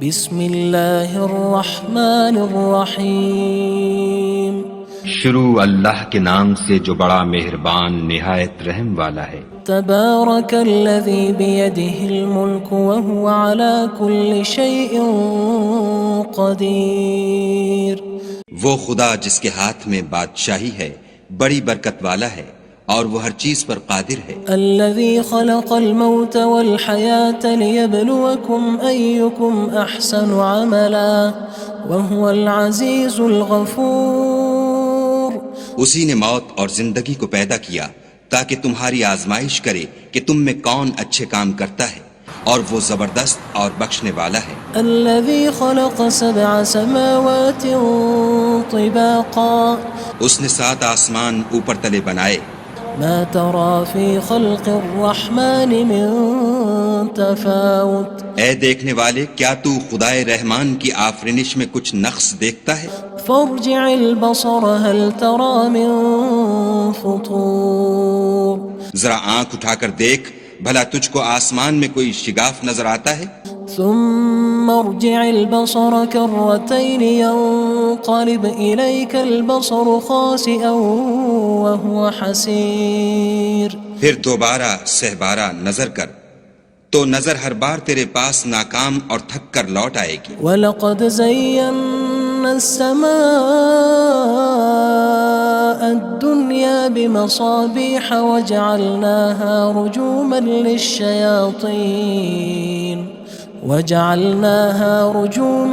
بسم اللہ الرحمن الرحیم شروع اللہ کے نام سے جو بڑا مہربان نہایت رحم والا ہے۔ تبارک الذی بیدہ الملک وہو علی کل شیء قدیر۔ وہ خدا جس کے ہاتھ میں بادشاہی ہے بڑی برکت والا ہے اور وہ ہر چیز پر قادر ہے۔ الذي خلق الموت والحياة ليبلوكم أيكم أحسن عملا وهو العزيز الغفور۔ اسی نے موت اور زندگی کو پیدا کیا تاکہ تمہاری آزمائش کرے کہ تم میں کون اچھے کام کرتا ہے، اور وہ زبردست اور بخشنے والا ہے۔ الذي خلق 7 سماوات طباقا۔ اس نے 7 آسمان اوپر تلے بنائے۔ ما ترى في خلق الرحمن من تفاوت۔ اے دیکھنے والے، کیا تو خدائے رحمان کی آفرینش میں کچھ نقص دیکھتا ہے؟ فارجع البصر هل ترى من فطور۔ ذرا آنکھ اٹھا کر دیکھ، بھلا تجھ کو آسمان میں کوئی شگاف نظر آتا ہے؟ ثم ارجع البصر كرتين ينقلب إليك البصر خاسئا وهو حسير۔ پھر دوبارہ سہبارہ نظر کر تو نظر ہر بار تیرے پاس ناکام اور تھک کر لوٹ آئے گی۔ وَلَقَدْ زَيَّنَّا السَّمَاءَ الدُّنْيَا بِمَصَابِيحَ وَجَعَلْنَاهَا رُجُومًا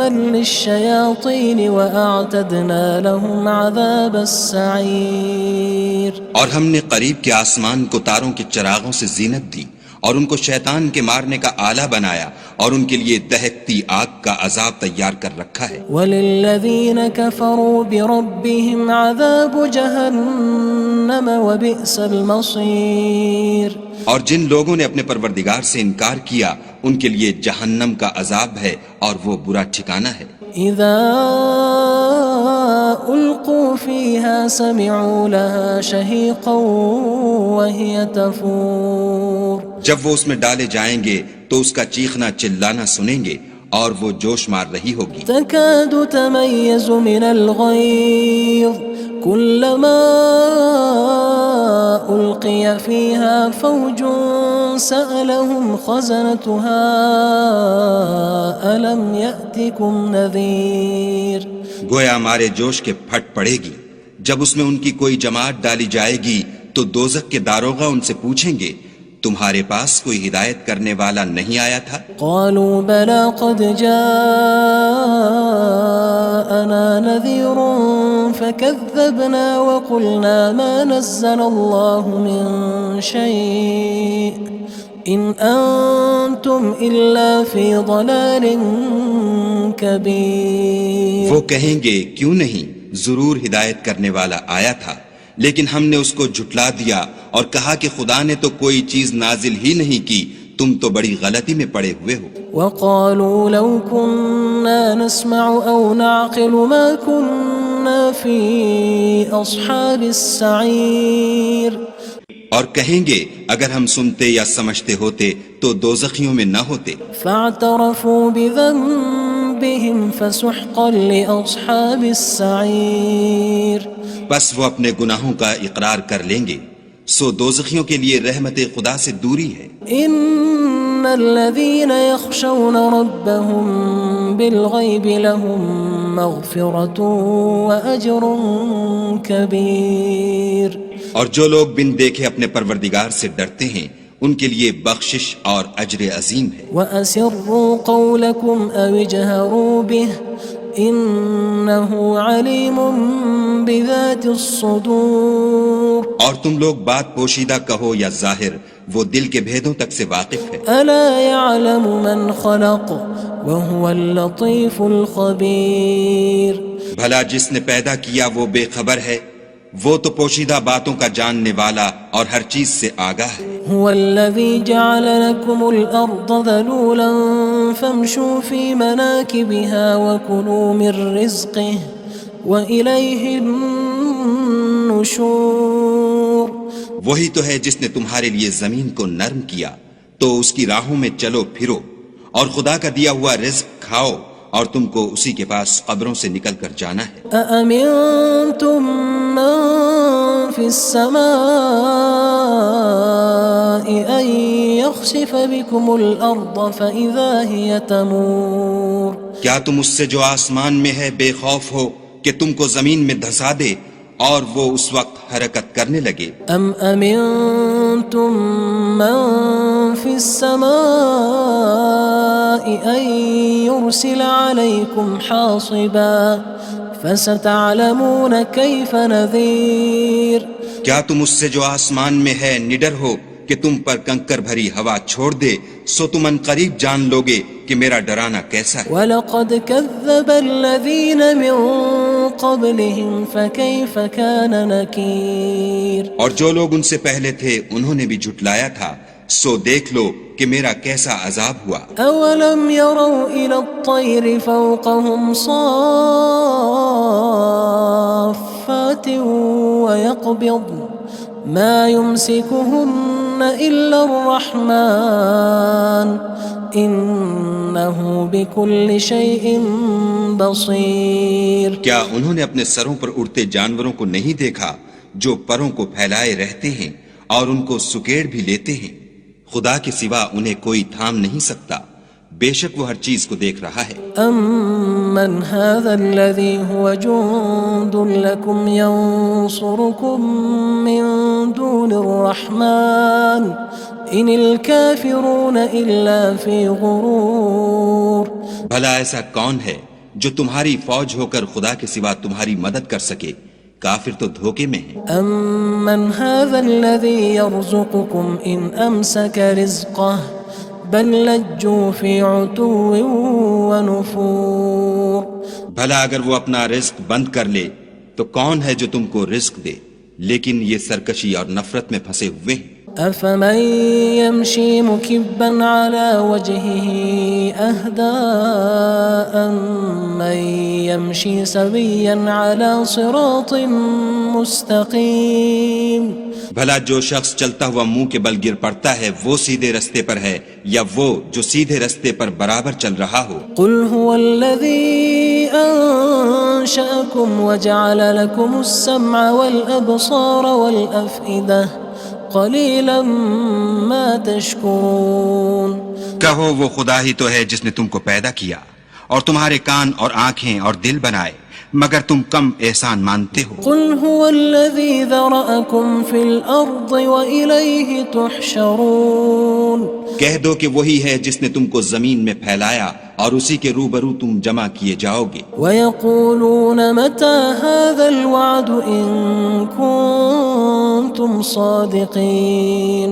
لِلشَّيَاطِينِ وَأَعْتَدْنَا لَهُمْ عَذَابَ السَّعِيرِ۔ اور ہم نے قریب کے آسمان کو تاروں کے چراغوں سے زینت دی اور ان کو شیطان کے مارنے کا آلہ بنایا، اور ان کے لیے دہکتی آگ کا عذاب تیار کر رکھا ہے۔ وَلِلَّذِينَ كَفَرُوا بِرَبِّهِمْ عَذَابُ جَهَنَّمَ وَبِئْسَ الْمَصِيرُ۔ اور جن لوگوں نے اپنے پروردگار سے انکار کیا ان کے لیے جہنم کا عذاب ہے اور وہ برا ٹھکانہ ہے۔ اذا القوا فيها سمعوا لها شهيقا وهي تفور۔ جب وہ اس میں ڈالے جائیں گے تو اس کا چیخنا چلانا سنیں گے اور وہ جوش مار رہی ہوگی۔ تكاد تميز من الغيظ كلما ألقي فيها فوج سألهم خزنتها ألم يأتكم نذير۔ گویا مارے جوش کے پھٹ پڑے گی۔ جب اس میں ان کی کوئی جماعت ڈالی جائے گی تو دوزخ کے داروغہ ان سے پوچھیں گے تمہارے پاس کوئی ہدایت کرنے والا نہیں آیا تھا؟ قالوا بلى قد جاءنا نذير فكذبنا وقلنا ما نزل الله من شيء إن أنتم إلا في ضلال كبير۔ وہ کہیں گے کیوں نہیں، ضرور ہدایت کرنے والا آیا تھا، لیکن ہم نے اس کو جھٹلا دیا اور کہا کہ خدا نے تو کوئی چیز نازل ہی نہیں کی، تم تو بڑی غلطی میں پڑے ہوئے ہو۔ وقالوا لو كنا نسمع أو نعقل ما كنا في أصحاب السعير۔ اور کہیں گے اگر ہم سنتے یا سمجھتے ہوتے تو دوزخیوں میں نہ ہوتے۔ فاعترفوا بذنبهم فسحقا لأصحاب السعير۔ بس وہ اپنے گناہوں کا اقرار کر لیں گے، سو دوزخیوں کے لیے رحمت خدا سے دوری ہے۔ ان الذين يخشون ربهم بالغيب لهم مغفرة وأجر كبير۔ اور جو لوگ بن دیکھے اپنے پروردگار سے ڈرتے ہیں ان کے لیے بخشش اور اجر عظیم ہے۔ وَأَسِرُّوا قَوْلَكُمْ أَوِ اجْهَرُوا بِهِ إِنَّهُ عَلِيمٌ بِذَاتِ الصُّدُورِ۔ اور تم لوگ بات پوشیدہ کہو یا ظاہر، وہ دل کے بھیدوں تک سے واقف ہے۔ أَلَا يَعْلَمُ مَنْ خَلَقَ وَهُوَ اللَّطِيفُ الْخَبِيرُ۔ بھلا جس نے پیدا کیا وہ بے خبر ہے، وہ تو پوشیدہ باتوں کا جاننے والا اور ہر چیز سے آگاہ ہے۔ هو الذي جعل لكم الأرض ذلولا فامشوا في مناكبها وكلوا من رزقه وإليه النشور۔ وہی تو ہے جس نے تمہارے لیے زمین کو نرم کیا تو اس کی راہوں میں چلو پھرو اور خدا کا دیا ہوا رزق کھاؤ اور تم کو اسی کے پاس قبروں سے نکل کر جانا ہے۔ أأمنتم من في السماء أن يخسف بكم الأرض فإذا هي تمور کیا تم اس سے جو آسمان میں ہے بے خوف ہو کہ تم کو زمین میں دھسا دے اور وہ اس وقت حرکت کرنے لگے؟ أم أمنتم من في السماء أن يرسل عليكم حاصبا فستعلمون كيف نذير کیا تم اس سے جو آسمان میں ہے نڈر ہو کہ تم پر کنکر بھری ہوا چھوڑ دے، سو تم ان قریب جان لوگے کہ میرا ڈرانا کیسا ہے۔ وَلَقَدْ كَذَّبَ الَّذِينَ مِن قَبْلِهِمْ فَكَيْفَ كَانَ نَكِيرٌ اور جو لوگ ان سے پہلے تھے انہوں نے بھی جھٹلایا تھا، سو دیکھ لو کہ میرا کیسا عذاب ہوا۔ أَوَلَمْ يَرَوْا إِلَى الطَّيْرِ فَوْقَهُمْ صَافَّاتٍ وَيَقْبِضْنَ مَا يُمْسِكُهُنَّ إِلَّا الرَّحْمَنُ إِنَّهُ بِكُلِّ شَيْءٍ بَصِيرٌ کیا انہوں نے اپنے سروں پر اڑتے جانوروں کو نہیں دیکھا جو پروں کو پھیلائے رہتے ہیں اور ان کو سکیڑ بھی لیتے ہیں؟ خدا کے سوا انہیں کوئی تھام نہیں سکتا، بے شک وہ ہر چیز کو دیکھ رہا ہے۔ أَمَّنْ هَذَا الَّذِي هُوَ جُندٌ لَكُمْ يَنصُرُكُم مِّن دُونِ الرَّحْمَنِ إِنِ الْكَافِرُونَ إِلَّا فِي غُرُورٍ بھلا ایسا کون ہے جو تمہاری فوج ہو کر خدا کے سوا تمہاری مدد کر سکے؟ کافر تو دھوکے میں ہیں۔ أَمَّنْ هَذَا الَّذِي يَرْزُقُكُمْ إِنْ أَمْسَكَ رِزْقَهُ بَلْ لَجُّوا فِي عُتُوٍّ وَنُفُورٍ بھلا اگر وہ اپنا رزق بند کر لے تو کون ہے جو تم کو رزق دے؟ لیکن یہ سرکشی اور نفرت میں پھنسے ہوئے ہیں۔ أَفَمَن يَمْشِي مُكِبًّا عَلَى وَجْهِهِ أَهْدَىٰ أَمَّن يَمْشِي سَوِيًّا عَلَى صِرَاطٍ مُّسْتَقِيمٍ بھلا جو شخص چلتا ہوا منہ کے بل گر پڑتا ہے وہ سیدھے رستے پر ہے یا وہ جو سیدھے رستے پر برابر چل رہا ہو؟ قُلْ هُوَ الَّذِي أَنشَأَكُمْ وَجَعَلَ لَكُمُ السَّمْعَ وَالْأَبْصَارَ وَالْأَفْئِدَةَ قَلِيلًا مَا تَشْكُرُونَ کہو وہ خدا ہی تو ہے جس نے تم کو پیدا کیا اور تمہارے کان اور آنکھیں اور دل بنائے، مگر تم کم احسان مانتے ہو۔ قُلْ هُوَ الَّذِي ذَرَأَكُمْ فِي الْأَرْضِ وَإِلَيْهِ تُحْشَرُونَ کہہ دو کہ وہی ہے جس نے تم کو زمین میں پھیلایا اور اسی کے روبرو تم جمع کیے جاؤ گے۔ وَيَقُولُونَ مَتَى هَذَا الْوَعْدُ إِن كُنتُمْ صَادِقِينَ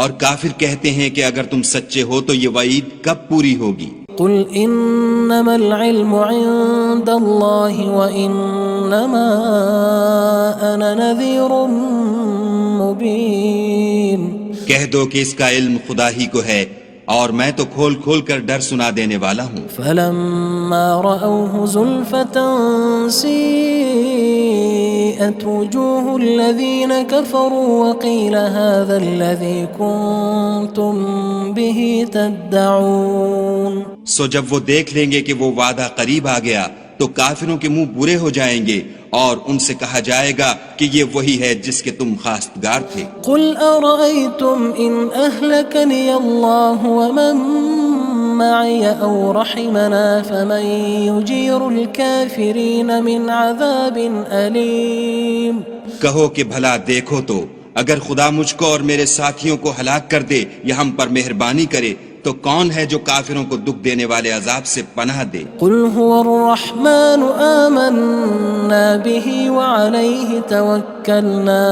اور کافر کہتے ہیں کہ اگر تم سچے ہو تو یہ وعید کب پوری ہوگی؟ قُلْ إِنَّمَا الْعِلْمُ عِندَ اللَّهِ وَإِنَّمَا أَنَا نَذِيرٌ مُّبِينٌ کہہ دو کہ اس کا علم خدا ہی کو ہے اور میں تو کھول کھول کر ڈر سنا دینے والا ہوں۔ فَلَمَّا رَأَوْهُ زُلْفَةً سِيئَتْ وُجُوهُ الَّذِينَ كَفَرُوا وَقِيلَ هَذَا الَّذِي كُنتُم بِهِ تَدَّعُونَ سو جب وہ دیکھ لیں گے کہ وہ وعدہ قریب آ گیا تو کافروں کے منہ برے ہو جائیں گے اور ان سے کہا جائے گا کہ یہ وہی ہے جس کے تم خواستگار تھے۔ قُلْ أَرَأَيْتُمْ إِنْ أَهْلَكَنِيَ اللَّهُ وَمَن مَّعِيَ أَوْ رَحِمَنَا فَمَن يُجِيرُ الْكَافِرِينَ مِنْ عَذَابٍ أَلِيمٍ کہو کہ بھلا دیکھو تو اگر خدا مجھ کو اور میرے ساتھیوں کو ہلاک کر دے یا ہم پر مہربانی کرے تو کون ہے جو کافروں کو دکھ دینے والے عذاب سے پناہ دے؟ قُلْ هُوَ الرَّحْمَنُ آمَنَّا بِهِ وَعَلَيْهِ تَوَكَّلْنَا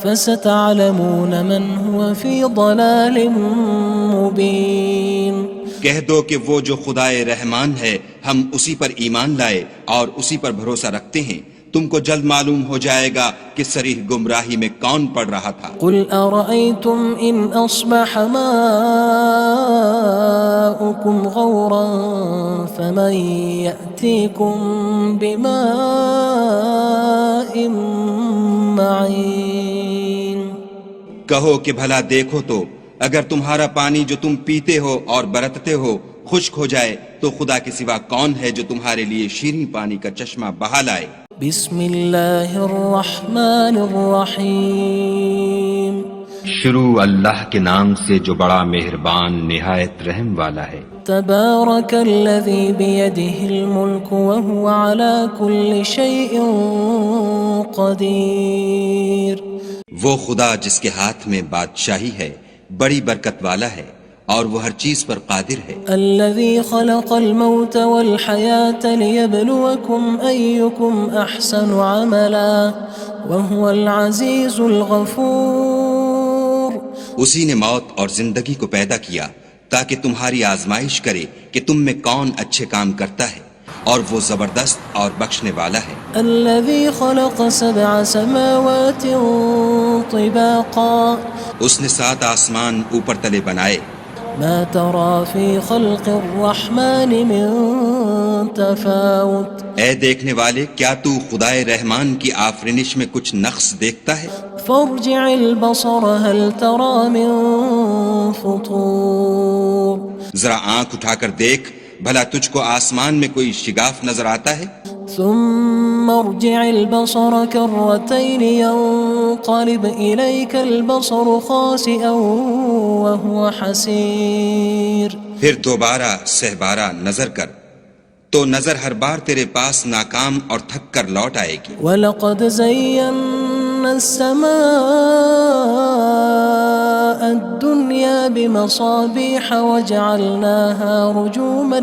فَسَتَعْلَمُونَ مَنْ هُوَ فِي ضَلَالٍ مُّبِينٍ کہہ دو کہ وہ جو خدائے رحمان ہے ہم اسی پر ایمان لائے اور اسی پر بھروسہ رکھتے ہیں، تم کو جلد معلوم ہو جائے گا کہ صریح گمراہی میں کون پڑ رہا تھا۔ قُلْ أَرَأَيْتُمْ إِنْ أَصْبَحَ مَاؤُكُمْ غَوْرًا فَمَن يَأْتِيكُم بِمَاءٍ مَّعِينٍ کہو کہ بھلا دیکھو تو اگر تمہارا پانی جو تم پیتے ہو اور برتتے ہو خشک ہو جائے تو خدا کے سوا کون ہے جو تمہارے لیے شیریں پانی کا چشمہ بہا لائے؟ بسم اللہ الرحمن الرحیم شروع اللہ کے نام سے جو بڑا مہربان نہایت رحم والا ہے۔ تبارک الذی بیدہ الملک وہو علی کل شیء قدیر۔ وہ خدا جس کے ہاتھ میں بادشاہی ہے بڑی برکت والا ہے اور وہ ہر چیز پر قادر ہے۔ الذي خلق الموت والحياة ليبلوكم أيكم أحسن عملا وهو العزيز الغفور۔ اسی نے موت اور زندگی کو پیدا کیا تاکہ تمہاری آزمائش کرے کہ تم میں کون اچھے کام کرتا ہے، اور وہ زبردست اور بخشنے والا ہے۔ الذي خلق 7 سماوات طباقا۔ اس نے 7 آسمان اوپر تلے بنائے۔ ما ترى في خلق الرحمن من تفاوت۔ اے دیکھنے والے، کیا تو خدائے رحمان کی آفرینش میں کچھ نقص دیکھتا ہے؟ فارجع البصر هل ترى من فطور۔ ذرا آنکھ اٹھا کر دیکھ، بھلا تجھ کو آسمان میں کوئی شگاف نظر آتا ہے؟ ثم ارجع البصر كرتين ينقلب إليك البصر خاسئا وهو حسير۔ پھر دوبارہ سہبارہ نظر کر تو نظر ہر بار تیرے پاس ناکام اور تھک کر لوٹ آئے گی۔ وَلَقَدْ زَيَّنَّا السَّمَاءَ الدُّنْيَا بِمَصَابِيحَ وَجَعَلْنَاهَا رُجُومًا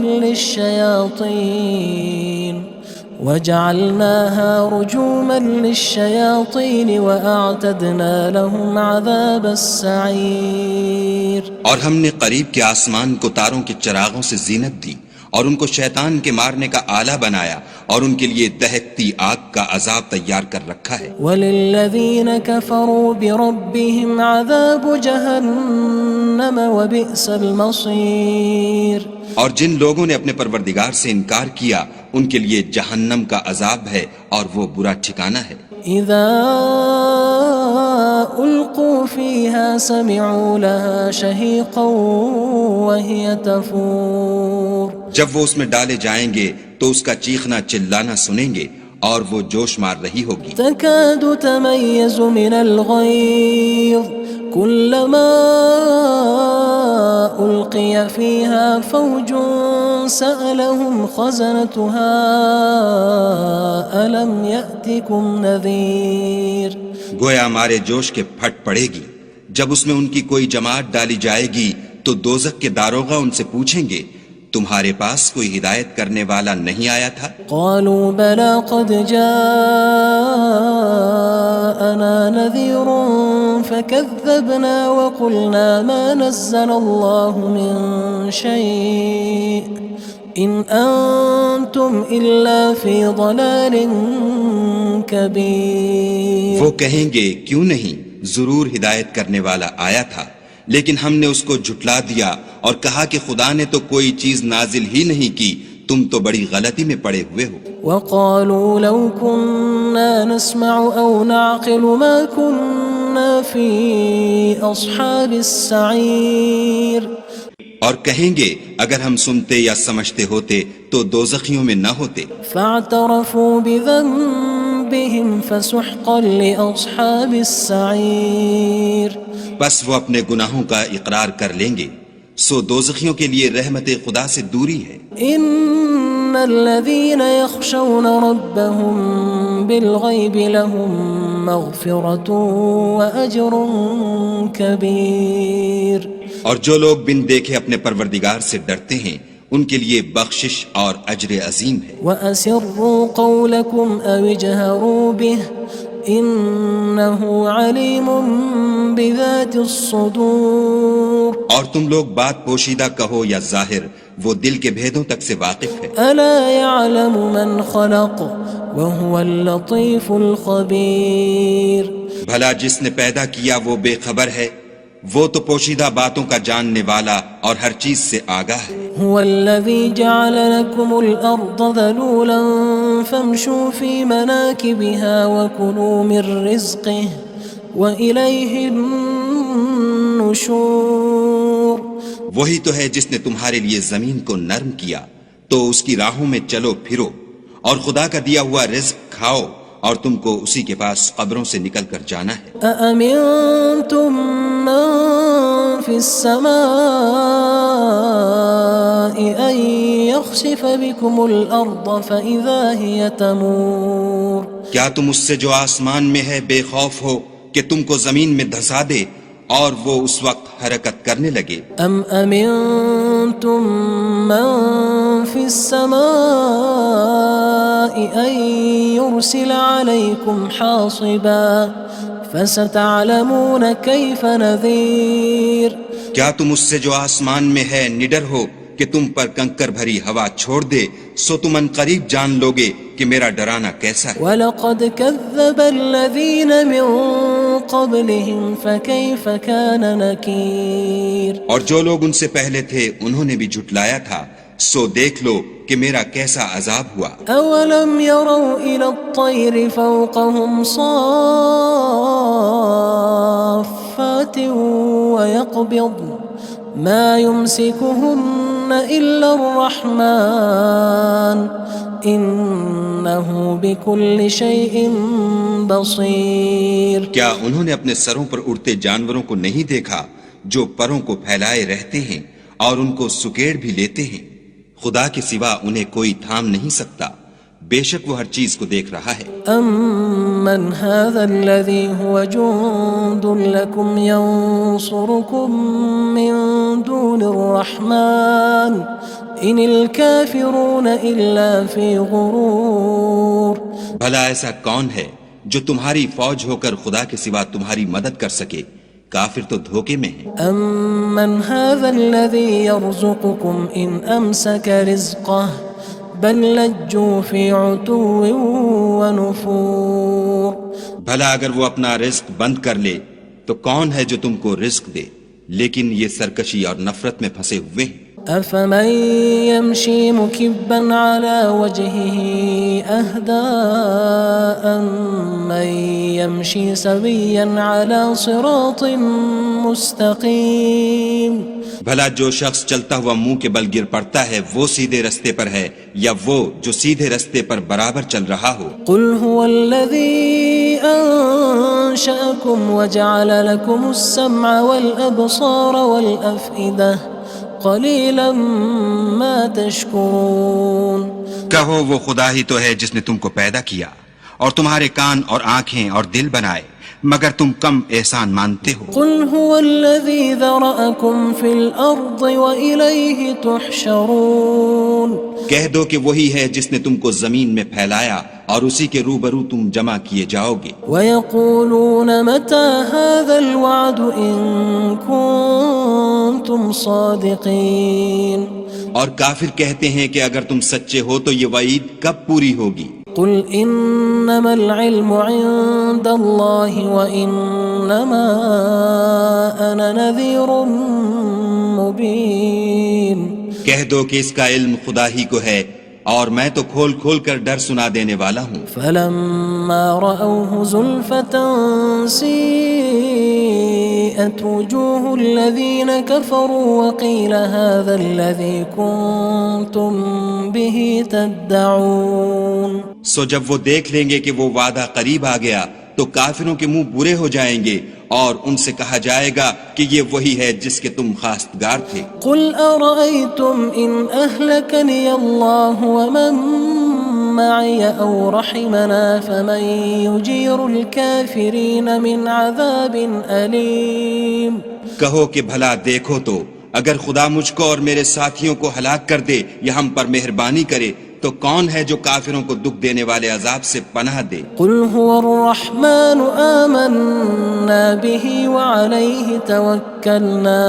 لِلشَّيَاطِينِ وَأَعْتَدْنَا لَهُمْ عَذَابَ السَّعِيرِ۔ اور ہم نے قریب کے آسمان کو تاروں کے چراغوں سے زینت دی اور ان کو شیطان کے مارنے کا آلہ بنایا، اور ان کے لیے دہکتی آگ کا عذاب تیار کر رکھا ہے۔ وَلِلَّذِينَ كَفَرُوا بِرَبِّهِمْ عَذَابُ جَهَنَّمَ وَبِئْسَ الْمَصِيرُ۔ اور جن لوگوں نے اپنے پروردگار سے انکار کیا ان کے لیے جہنم کا عذاب ہے اور وہ برا ٹھکانہ ہے۔ اذا القوا فيها سمعوا لها شهيقا وهي تفور۔ جب وہ اس میں ڈالے جائیں گے تو اس کا چیخنا چلانا سنیں گے اور وہ جوش مار رہی ہوگی۔ تكاد تميز من الغيظ كلما ألقي فيها فوج سألهم خزنتها ألم يأتكم نذير۔ گویا ہمارے جوش کے پھٹ پڑے گی جب اس میں ان کی کوئی جماعت ڈالی جائے گی تو دوزخ کے داروغہ ان سے پوچھیں گے تمہارے پاس کوئی ہدایت کرنے والا نہیں آیا تھا؟ قالوا بلى قد جاءنا نذير فكذبنا وقلنا ما نزل الله من شيء إن أنتم إلا في ضلال كبير۔ وہ کہیں گے کیوں نہیں، ضرور ہدایت کرنے والا آیا تھا، لیکن ہم نے اس کو جھٹلا دیا اور کہا کہ خدا نے تو کوئی چیز نازل ہی نہیں کی، تم تو بڑی غلطی میں پڑے ہوئے ہو۔ وقالوا لو كنا نسمع أو نعقل ما كنا في أصحاب السعير۔ اور کہیں گے اگر ہم سنتے یا سمجھتے ہوتے تو دوزخیوں میں نہ ہوتے۔ فاعترفوا بذنبهم فسحقا لأصحاب السعير۔ بس وہ اپنے گناہوں کا اقرار کر لیں گے، سو دوزخیوں کے لیے رحمت خدا سے دوری ہے۔ ان الذين يخشون ربهم بالغيب لهم مغفرة وأجر كبير۔ اور جو لوگ بن دیکھے اپنے پروردگار سے ڈرتے ہیں ان کے لیے بخشش اور اجر عظیم ہے۔ وَأَسِرُّوا قَوْلَكُمْ أَوِ اجْهَرُوا بِهِ إِنَّهُ عَلِيمٌ بِذَاتِ الصُّدُورِ۔ اور تم لوگ بات پوشیدہ کہو یا ظاہر، وہ دل کے بھیدوں تک سے واقف ہے۔ أَلَا يَعْلَمُ مَنْ خَلَقَ وَهُوَ اللَّطِيفُ الْخَبِيرُ۔ بھلا جس نے پیدا کیا وہ بے خبر ہے، وہ تو پوشیدہ باتوں کا جاننے والا اور ہر چیز سے آگاہ ہے۔ هو الذي جعل لكم الأرض ذلولا فامشوا في مناكبها وكلوا من رزقه وإليه النشور۔ النشور وہی تو ہے جس نے تمہارے لیے زمین کو نرم کیا تو اس کی راہوں میں چلو پھرو اور خدا کا دیا ہوا رزق کھاؤ اور تم کو اسی کے پاس قبروں سے نکل کر جانا ہے۔ أأمنتم من في السماء أن يخسف بكم الأرض فإذا هي تمور کیا تم اس سے جو آسمان میں ہے بے خوف ہو کہ تم کو زمین میں دھسا دے اور وہ اس وقت حرکت کرنے لگے؟ أم أمنتم من في السماء أن يرسل عليكم حاصبا فستعلمون كيف نذير کیا تم اس سے جو آسمان میں ہے نڈر ہو کہ تم پر کنکر بھری ہوا چھوڑ دے، سو تم ان قریب جان لوگے کہ میرا ڈرانا کیسا ہے۔ وَلَقَدْ كَذَّبَ الَّذِينَ مِن قَبْلِهِمْ فَكَيْفَ كَانَ نَكِيرٌ اور جو لوگ ان سے پہلے تھے انہوں نے بھی جھٹلایا تھا، سو دیکھ لو کہ میرا کیسا عذاب ہوا۔ أَوَلَمْ يَرَوْا إِلَى الطَّيْرِ فَوْقَهُمْ صَافَّاتٍ وَيَقْبِضْنَ مَا يُمْسِكُهُنَّ إِلَّا الرَّحْمَنُ إِنَّهُ بِكُلِّ شَيْءٍ بَصِيرٌ کیا انہوں نے اپنے سروں پر اڑتے جانوروں کو نہیں دیکھا جو پروں کو پھیلائے رہتے ہیں اور ان کو سکیڑ بھی لیتے ہیں؟ خدا کے سوا انہیں کوئی تھام نہیں سکتا، بے شک وہ ہر چیز کو دیکھ رہا ہے۔ أَمَّنْ هَذَا الَّذِي هُوَ جُندٌ لَكُمْ يَنصُرُكُم مِّن دُونِ الرَّحْمَنِ إِنِ الْكَافِرُونَ إِلَّا فِي غُرُورٍ بھلا ایسا کون ہے جو تمہاری فوج ہو کر خدا کے سوا تمہاری مدد کر سکے؟ کافر تو دھوکے میں ہیں۔ أَمَّنْ هَذَا الَّذِي يَرْزُقُكُمْ إِنْ أَمْسَكَ رِزْقَهُ بَلْ لَجُّوا فِي عُتُوٍّ وَنُفُورٍ بھلا اگر وہ اپنا رزق بند کر لے تو کون ہے جو تم کو رزق دے؟ لیکن یہ سرکشی اور نفرت میں پھنسے ہوئے ہیں۔ أَفَمَن يَمْشِي مُكِبًّا عَلَى وَجْهِهِ أَهْدَىٰ أَمَّن يَمْشِي سَوِيًّا عَلَى صِرَاطٍ مُّسْتَقِيمٍ بھلا جو شخص چلتا ہوا منہ کے بل گر پڑتا ہے وہ سیدھے رستے پر ہے یا وہ جو سیدھے رستے پر برابر چل رہا ہو؟ قُلْ هُوَ الَّذِي أَنشَأَكُمْ وَجَعَلَ لَكُمُ السَّمْعَ وَالْأَبْصَارَ وَالْأَفْئِدَةَ قَلِيلًا مَا تَشْكُرُونَ کہو وہ خدا ہی تو ہے جس نے تم کو پیدا کیا اور تمہارے کان اور آنکھیں اور دل بنائے، مگر تم کم احسان مانتے ہو۔ قُلْ هُوَ الَّذِي ذَرَأَكُمْ فِي الْأَرْضِ وَإِلَيْهِ تُحْشَرُونَ کہہ دو کہ وہی ہے جس نے تم کو زمین میں پھیلایا اور اسی کے روبرو تم جمع کیے جاؤ گے۔ وَيَقُولُونَ مَتَى هَذَا الْوَعْدُ إِن كُنتُمْ صَادِقِينَ اور کافر کہتے ہیں کہ اگر تم سچے ہو تو یہ وعید کب پوری ہوگی؟ قُلْ إِنَّمَا الْعِلْمُ عِندَ اللَّهِ وَإِنَّمَا أَنَا نَذِيرٌ مُّبِينٌ کہہ دو کہ اس کا علم خدا ہی کو ہے اور میں تو کھول کھول کر ڈر سنا دینے والا ہوں۔ فَلَمَّا رَأَوْهُ زُلْفَةً سِيئَتْ وُجُوهُ الَّذِينَ كَفَرُوا وَقِيلَ هَذَا الَّذِي كُنتُم بِهِ تَدَّعُونَ سو جب وہ دیکھ لیں گے کہ وہ وعدہ قریب آ گیا تو کافروں کے منہ برے ہو جائیں گے اور ان سے کہا جائے گا کہ یہ وہی ہے جس کے تم خواستگار تھے۔ قُلْ أَرَأَيْتُمْ إِنْ أَهْلَكَنِيَ اللَّهُ وَمَن مَّعِيَ أَوْ رَحِمَنَا فَمَن يُجِيرُ الْكَافِرِينَ مِنْ عَذَابٍ أَلِيمٍ کہو کہ بھلا دیکھو تو اگر خدا مجھ کو اور میرے ساتھیوں کو ہلاک کر دے یا ہم پر مہربانی کرے تو کون ہے جو کافروں کو دکھ دینے والے عذاب سے پناہ دے؟ قُلْ هُوَ الرَّحْمَنُ آمَنَّا بِهِ وَعَلَيْهِ تَوَكَّلْنَا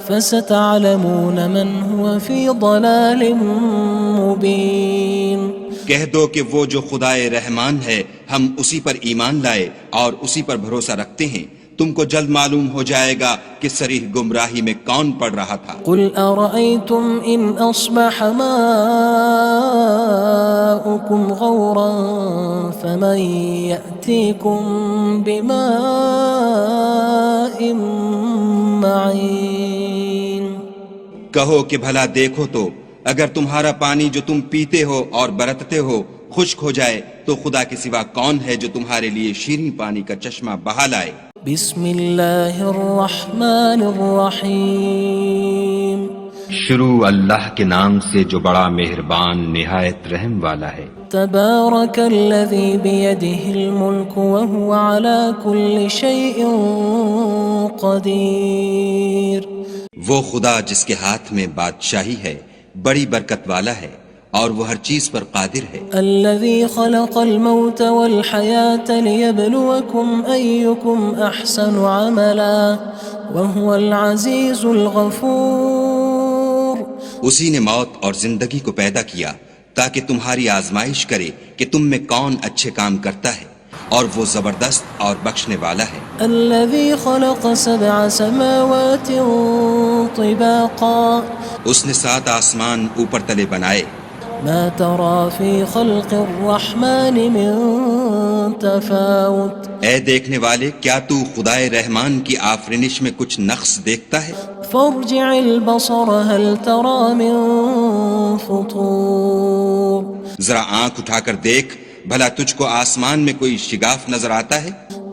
فَسَتَعْلَمُونَ مَنْ هُوَ فِي ضَلَالٍ مُّبِينٍ کہہ دو کہ وہ جو خدائے رحمان ہے ہم اسی پر ایمان لائے اور اسی پر بھروسہ رکھتے ہیں، تم کو جلد معلوم ہو جائے گا کہ صریح گمراہی میں کون پڑ رہا تھا۔ قُلْ أَرَأَيْتُمْ إِنْ أَصْبَحَ مَاؤُكُمْ غَوْرًا فَمَن يَأْتِيكُم بِمَاءٍ کہو کہ بھلا دیکھو تو اگر تمہارا پانی جو تم پیتے ہو اور برتتے ہو خشک ہو جائے تو خدا کے سوا کون ہے جو تمہارے لیے شیریں پانی کا چشمہ بہا لائے؟ بسم اللہ الرحمن الرحیم شروع اللہ کے نام سے جو بڑا مہربان نہایت رحم والا ہے۔ تبارک الذی بیدہ الملک وہو علی کل شیء قدیر۔ وہ خدا جس کے ہاتھ میں بادشاہی ہے بڑی برکت والا ہے اور وہ ہر چیز پر قادر ہے۔ الذی خلق الموت والحیاة لیبلوکم ایکم احسن عملا وہو العزیز الغفور۔ اسی نے موت اور زندگی کو پیدا کیا تاکہ تمہاری آزمائش کرے کہ تم میں کون اچھے کام کرتا ہے اور وہ زبردست اور بخشنے والا ہے۔ الذی خلق سبع سماوات طباقا۔ اس نے 7 آسمان اوپر تلے بنائے۔ ما ترى في خلق الرحمن من تفاوت۔ اے دیکھنے والے کیا تو خدائے رحمان کی آفرینش میں کچھ نقص دیکھتا ہے؟ فارجع البصر هل ترى من فطور۔ ذرا آنکھ اٹھا کر دیکھ بھلا تجھ کو آسمان میں کوئی شگاف نظر آتا ہے؟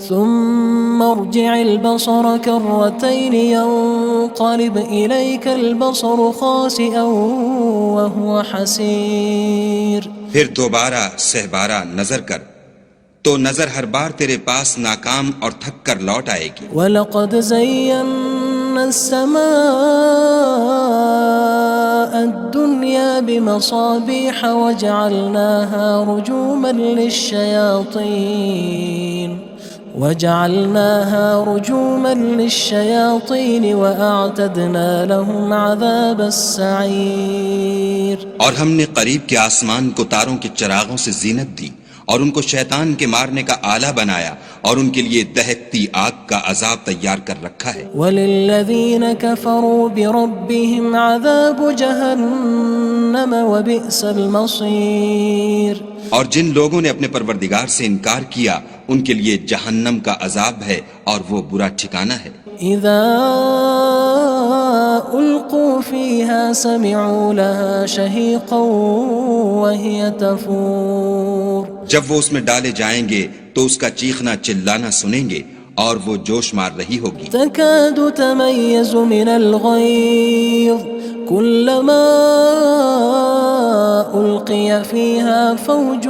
ثم ارجع البصر كرتين ينقلب إليك البصر خاسئا وهو حسير۔ پھر دوبارہ سہبارہ نظر کر تو نظر ہر بار تیرے پاس ناکام اور تھک کر لوٹ آئے گی۔ وَلَقَدْ زَيَّنَّا السَّمَاءَ الدُّنْيَا بِمَصَابِيحَ وَجَعَلْنَاهَا رُجُومًا لِلشَّيَاطِينِ وَأَعْتَدْنَا لَهُمْ عَذَابَ السَّعِيرِ۔ اور ہم نے قریب کے آسمان کو تاروں کے چراغوں سے زینت دی اور ان کو شیطان کے مارنے کا آلہ بنایا اور ان کے لیے دہکتی آگ کا عذاب تیار کر رکھا ہے۔ وَلِلَّذِينَ كَفَرُوا بِرَبِّهِمْ عَذَابُ جَهَنَّمَ وَبِئْسَ الْمَصِيرُ۔ اور جن لوگوں نے اپنے پروردگار سے انکار کیا ان کے لیے جہنم کا عذاب ہے اور وہ برا ٹھکانہ ہے۔ اذا القوا فيها سمعوا لها شهيقا وهي تفور۔ جب وہ اس میں ڈالے جائیں گے تو اس کا چیخنا چلانا سنیں گے اور وہ جوش مار رہی ہوگی۔ تكاد تميز من الغيظ كلما ألقي فيها فوج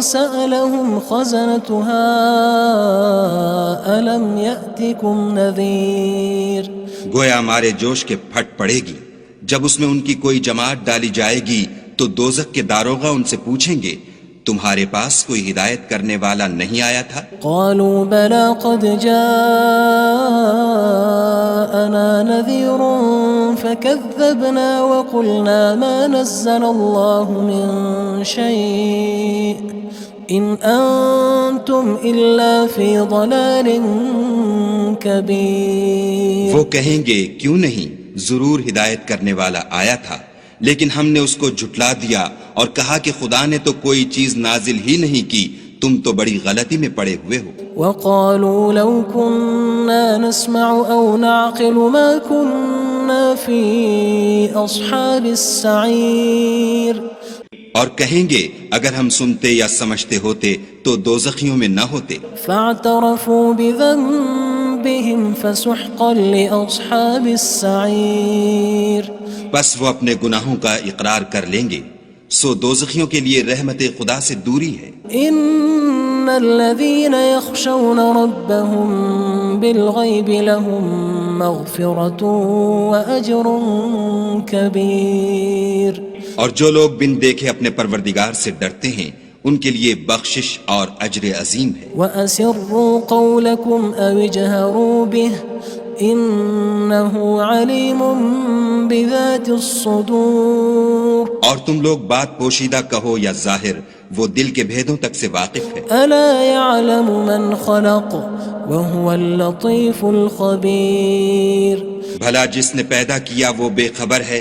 سألهم خزنتها ألم يأتكم نذير۔ گویا مارے جوش کے پھٹ پڑے گی جب اس میں ان کی کوئی جماعت ڈالی جائے گی تو دوزخ کے داروغہ ان سے پوچھیں گے تمہارے پاس کوئی ہدایت کرنے والا نہیں آیا تھا؟ قالوا بلى قد جاءنا نذير فكذبنا وقلنا ما نزل الله من شيء إن أنتم إلا في ضلال كبير۔ وہ کہیں گے کیوں نہیں، ضرور ہدایت کرنے والا آیا تھا لیکن ہم نے اس کو جھٹلا دیا اور کہا کہ خدا نے تو کوئی چیز نازل ہی نہیں کی، تم تو بڑی غلطی میں پڑے ہوئے ہو۔ وقالوا لو كنا نسمع أو نعقل ما كنا في أصحاب السعير۔ اور کہیں گے اگر ہم سنتے یا سمجھتے ہوتے تو دوزخیوں میں نہ ہوتے۔ فاعترفوا بذنبهم فسحقا لأصحاب السعير۔ بس وہ اپنے گناہوں کا اقرار کر لیں گے، سو دوزخیوں کے لیے رحمت خدا سے دوری ہے۔ ان الذين يخشون ربهم بالغيب لهم مغفرة وأجر كبير۔ اور جو لوگ بن دیکھے اپنے پروردگار سے ڈرتے ہیں ان کے لیے بخشش اور اجر عظیم ہے۔ وَأَسِرُّوا قَوْلَكُمْ أَوِ اجْهَرُوا بِهِ إِنَّهُ عَلِيمٌ بِذَاتِ الصُّدُورِ۔ اور تم لوگ بات پوشیدہ کہو یا ظاہر، وہ دل کے بھیدوں تک سے واقف ہے۔ أَلَا يَعْلَمُ مَنْ خَلَقَ وَهُوَ اللَّطِيفُ الْخَبِيرُ۔ بھلا جس نے پیدا کیا وہ بے خبر ہے،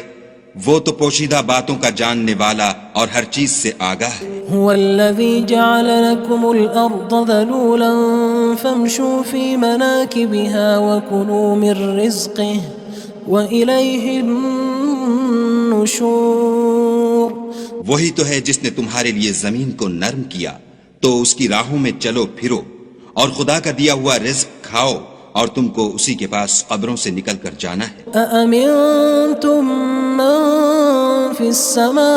وہ تو پوشیدہ باتوں کا جاننے والا اور ہر چیز سے آگاہ ہے۔ هو الذي جعل لكم الأرض ذلولا فامشوا في مناكبها وكلوا من رزقه وإليه النشور۔ النشور وہی تو ہے جس نے تمہارے لیے زمین کو نرم کیا تو اس کی راہوں میں چلو پھرو، اور خدا کا دیا ہوا رزق کھاؤ، اور تم کو اسی کے پاس قبروں سے نکل کر جانا ہے۔ أأمنتم من في السماء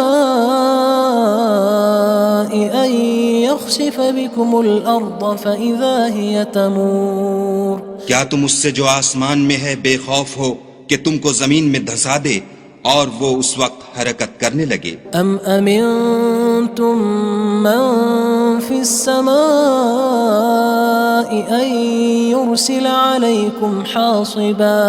أن يخسف بكم الأرض فإذا هي تمور کیا تم اس سے جو آسمان میں ہے بے خوف ہو کہ تم کو زمین میں دھسا دے اور وہ اس وقت حرکت کرنے لگے؟ أم أمنتم من في السماء أن يرسل عليكم حاصبا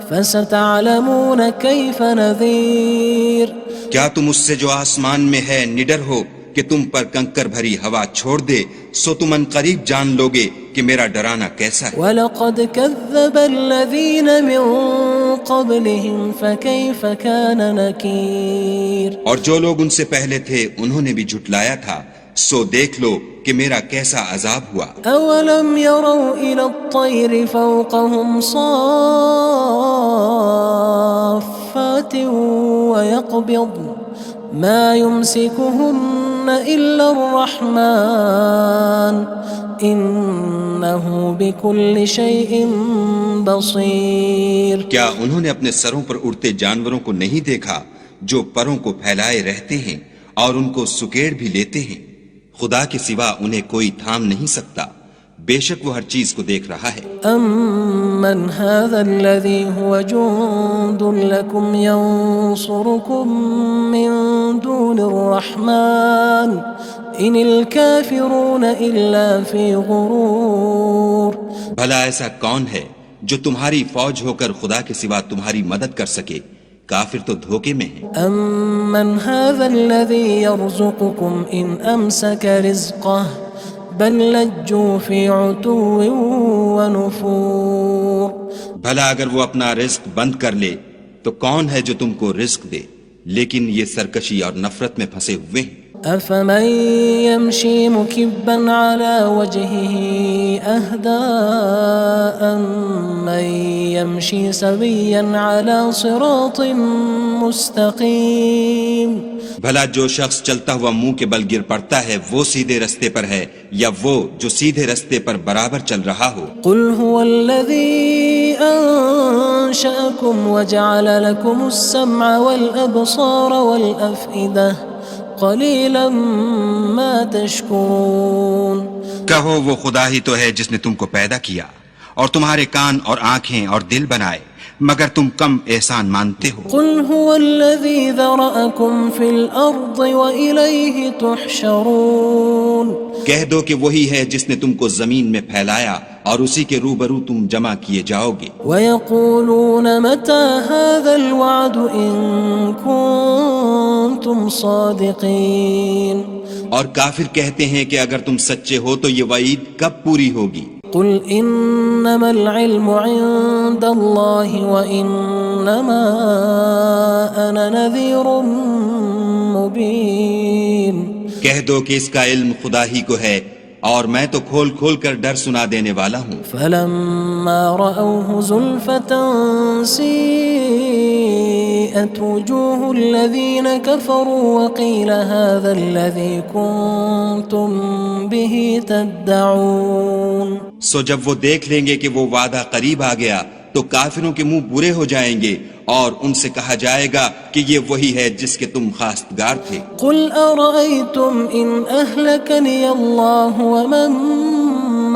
فستعلمون كيف نذير کیا تم اس سے جو آسمان میں ہے نڈر ہو کہ تم پر کنکر بھری ہوا چھوڑ دے، سو تم ان قریب جان لوگے کہ میرا ڈرانا کیسا ہے۔ وَلَقَدْ كَذَّبَ الَّذِينَ مِن قَبْلِهِمْ فَكَيْفَ كَانَ نَكِيرٌ اور جو لوگ ان سے پہلے تھے انہوں نے بھی جھٹلایا تھا، سو دیکھ لو کہ میرا کیسا عذاب ہوا۔ أَوَلَمْ يَرَوْا إِلَى الطَّيْرِ فَوْقَهُمْ صَافَّاتٍ وَيَقْبِضْنَ مَا يُمْسِكُهُنَّ إِلَّا الرَّحْمَنُ إِنَّهُ بِكُلِّ شَيْءٍ بَصِيرٌ کیا انہوں نے اپنے سروں پر اڑتے جانوروں کو نہیں دیکھا جو پروں کو پھیلائے رہتے ہیں اور ان کو سکیڑ بھی لیتے ہیں؟ خدا کے سوا انہیں کوئی تھام نہیں سکتا، بے شک وہ ہر چیز کو دیکھ رہا ہے۔ أَمَّنْ هَذَا الَّذِي هُوَ جُندٌ لَكُمْ يَنصُرُكُم مِّن دُونِ الرَّحْمَنِ إِنِ الْكَافِرُونَ إِلَّا فِي غُرُورٍ بھلا ایسا کون ہے جو تمہاری فوج ہو کر خدا کے سوا تمہاری مدد کر سکے؟ کافر تو دھوکے میں ہیں۔ أَمَّنْ هَذَا الَّذِي يَرْزُقُكُمْ إِنْ أَمْسَكَ رِزْقَهُ بَلْ لَجُّوا فِي عُتُوٍّ وَنُفُورٍ بھلا اگر وہ اپنا رزق بند کر لے تو کون ہے جو تم کو رزق دے؟ لیکن یہ سرکشی اور نفرت میں پھنسے ہوئے ہیں۔ أَفَمَن يَمْشِي مُكِبًّا عَلَى وَجْهِهِ أَهْدَىٰ أَمَّن يَمْشِي سَوِيًّا عَلَى صِرَاطٍ مُّسْتَقِيمٍ بھلا جو شخص چلتا ہوا منہ کے بل گر پڑتا ہے وہ سیدھے رستے پر ہے یا وہ جو سیدھے رستے پر برابر چل رہا ہو؟ قُلْ هُوَ الَّذِي أَنشَأَكُمْ وَجَعَلَ لَكُمُ السَّمْعَ وَالْأَبْصَارَ وَالْأَفْئِدَةَ قَلِيلًا مَا تَشْكُرُونَ کہو وہ خدا ہی تو ہے جس نے تم کو پیدا کیا اور تمہارے کان اور آنکھیں اور دل بنائے، مگر تم کم احسان مانتے ہو۔ قُلْ هُوَ الَّذِي ذَرَأَكُمْ فِي الْأَرْضِ وَإِلَيْهِ تُحْشَرُونَ کہہ دو کہ وہی ہے جس نے تم کو زمین میں پھیلایا اور اسی کے روبرو تم جمع کیے جاؤ گے۔ وَيَقُولُونَ مَتَى هَذَا الْوَعْدُ إِن كُنتُمْ صَادِقِينَ اور کافر کہتے ہیں کہ اگر تم سچے ہو تو یہ وعید کب پوری ہوگی؟ قُلْ إِنَّمَا الْعِلْمُ عِندَ اللَّهِ وَإِنَّمَا أَنَا نَذِيرٌ مُّبِينٌ کہہ دو کہ اس کا علم خدا ہی کو ہے اور میں تو کھول کھول کر ڈر سنا دینے والا ہوں۔ فَلَمَّا رَأَوْهُ زُلْفَةً سِيئَتْ وُجُوهُ الَّذِينَ كَفَرُوا وَقِيلَ هَذَا الَّذِي كُنتُم بِهِ تَدَّعُونَ سو جب وہ دیکھ لیں گے کہ وہ وعدہ قریب آ گیا تو کافروں کے منہ برے ہو جائیں گے اور ان سے کہا جائے گا کہ یہ وہی ہے جس کے تم خواستگار تھے۔ قُلْ أَرَأَيْتُمْ إِنْ أَهْلَكَنِيَ اللَّهُ وَمَن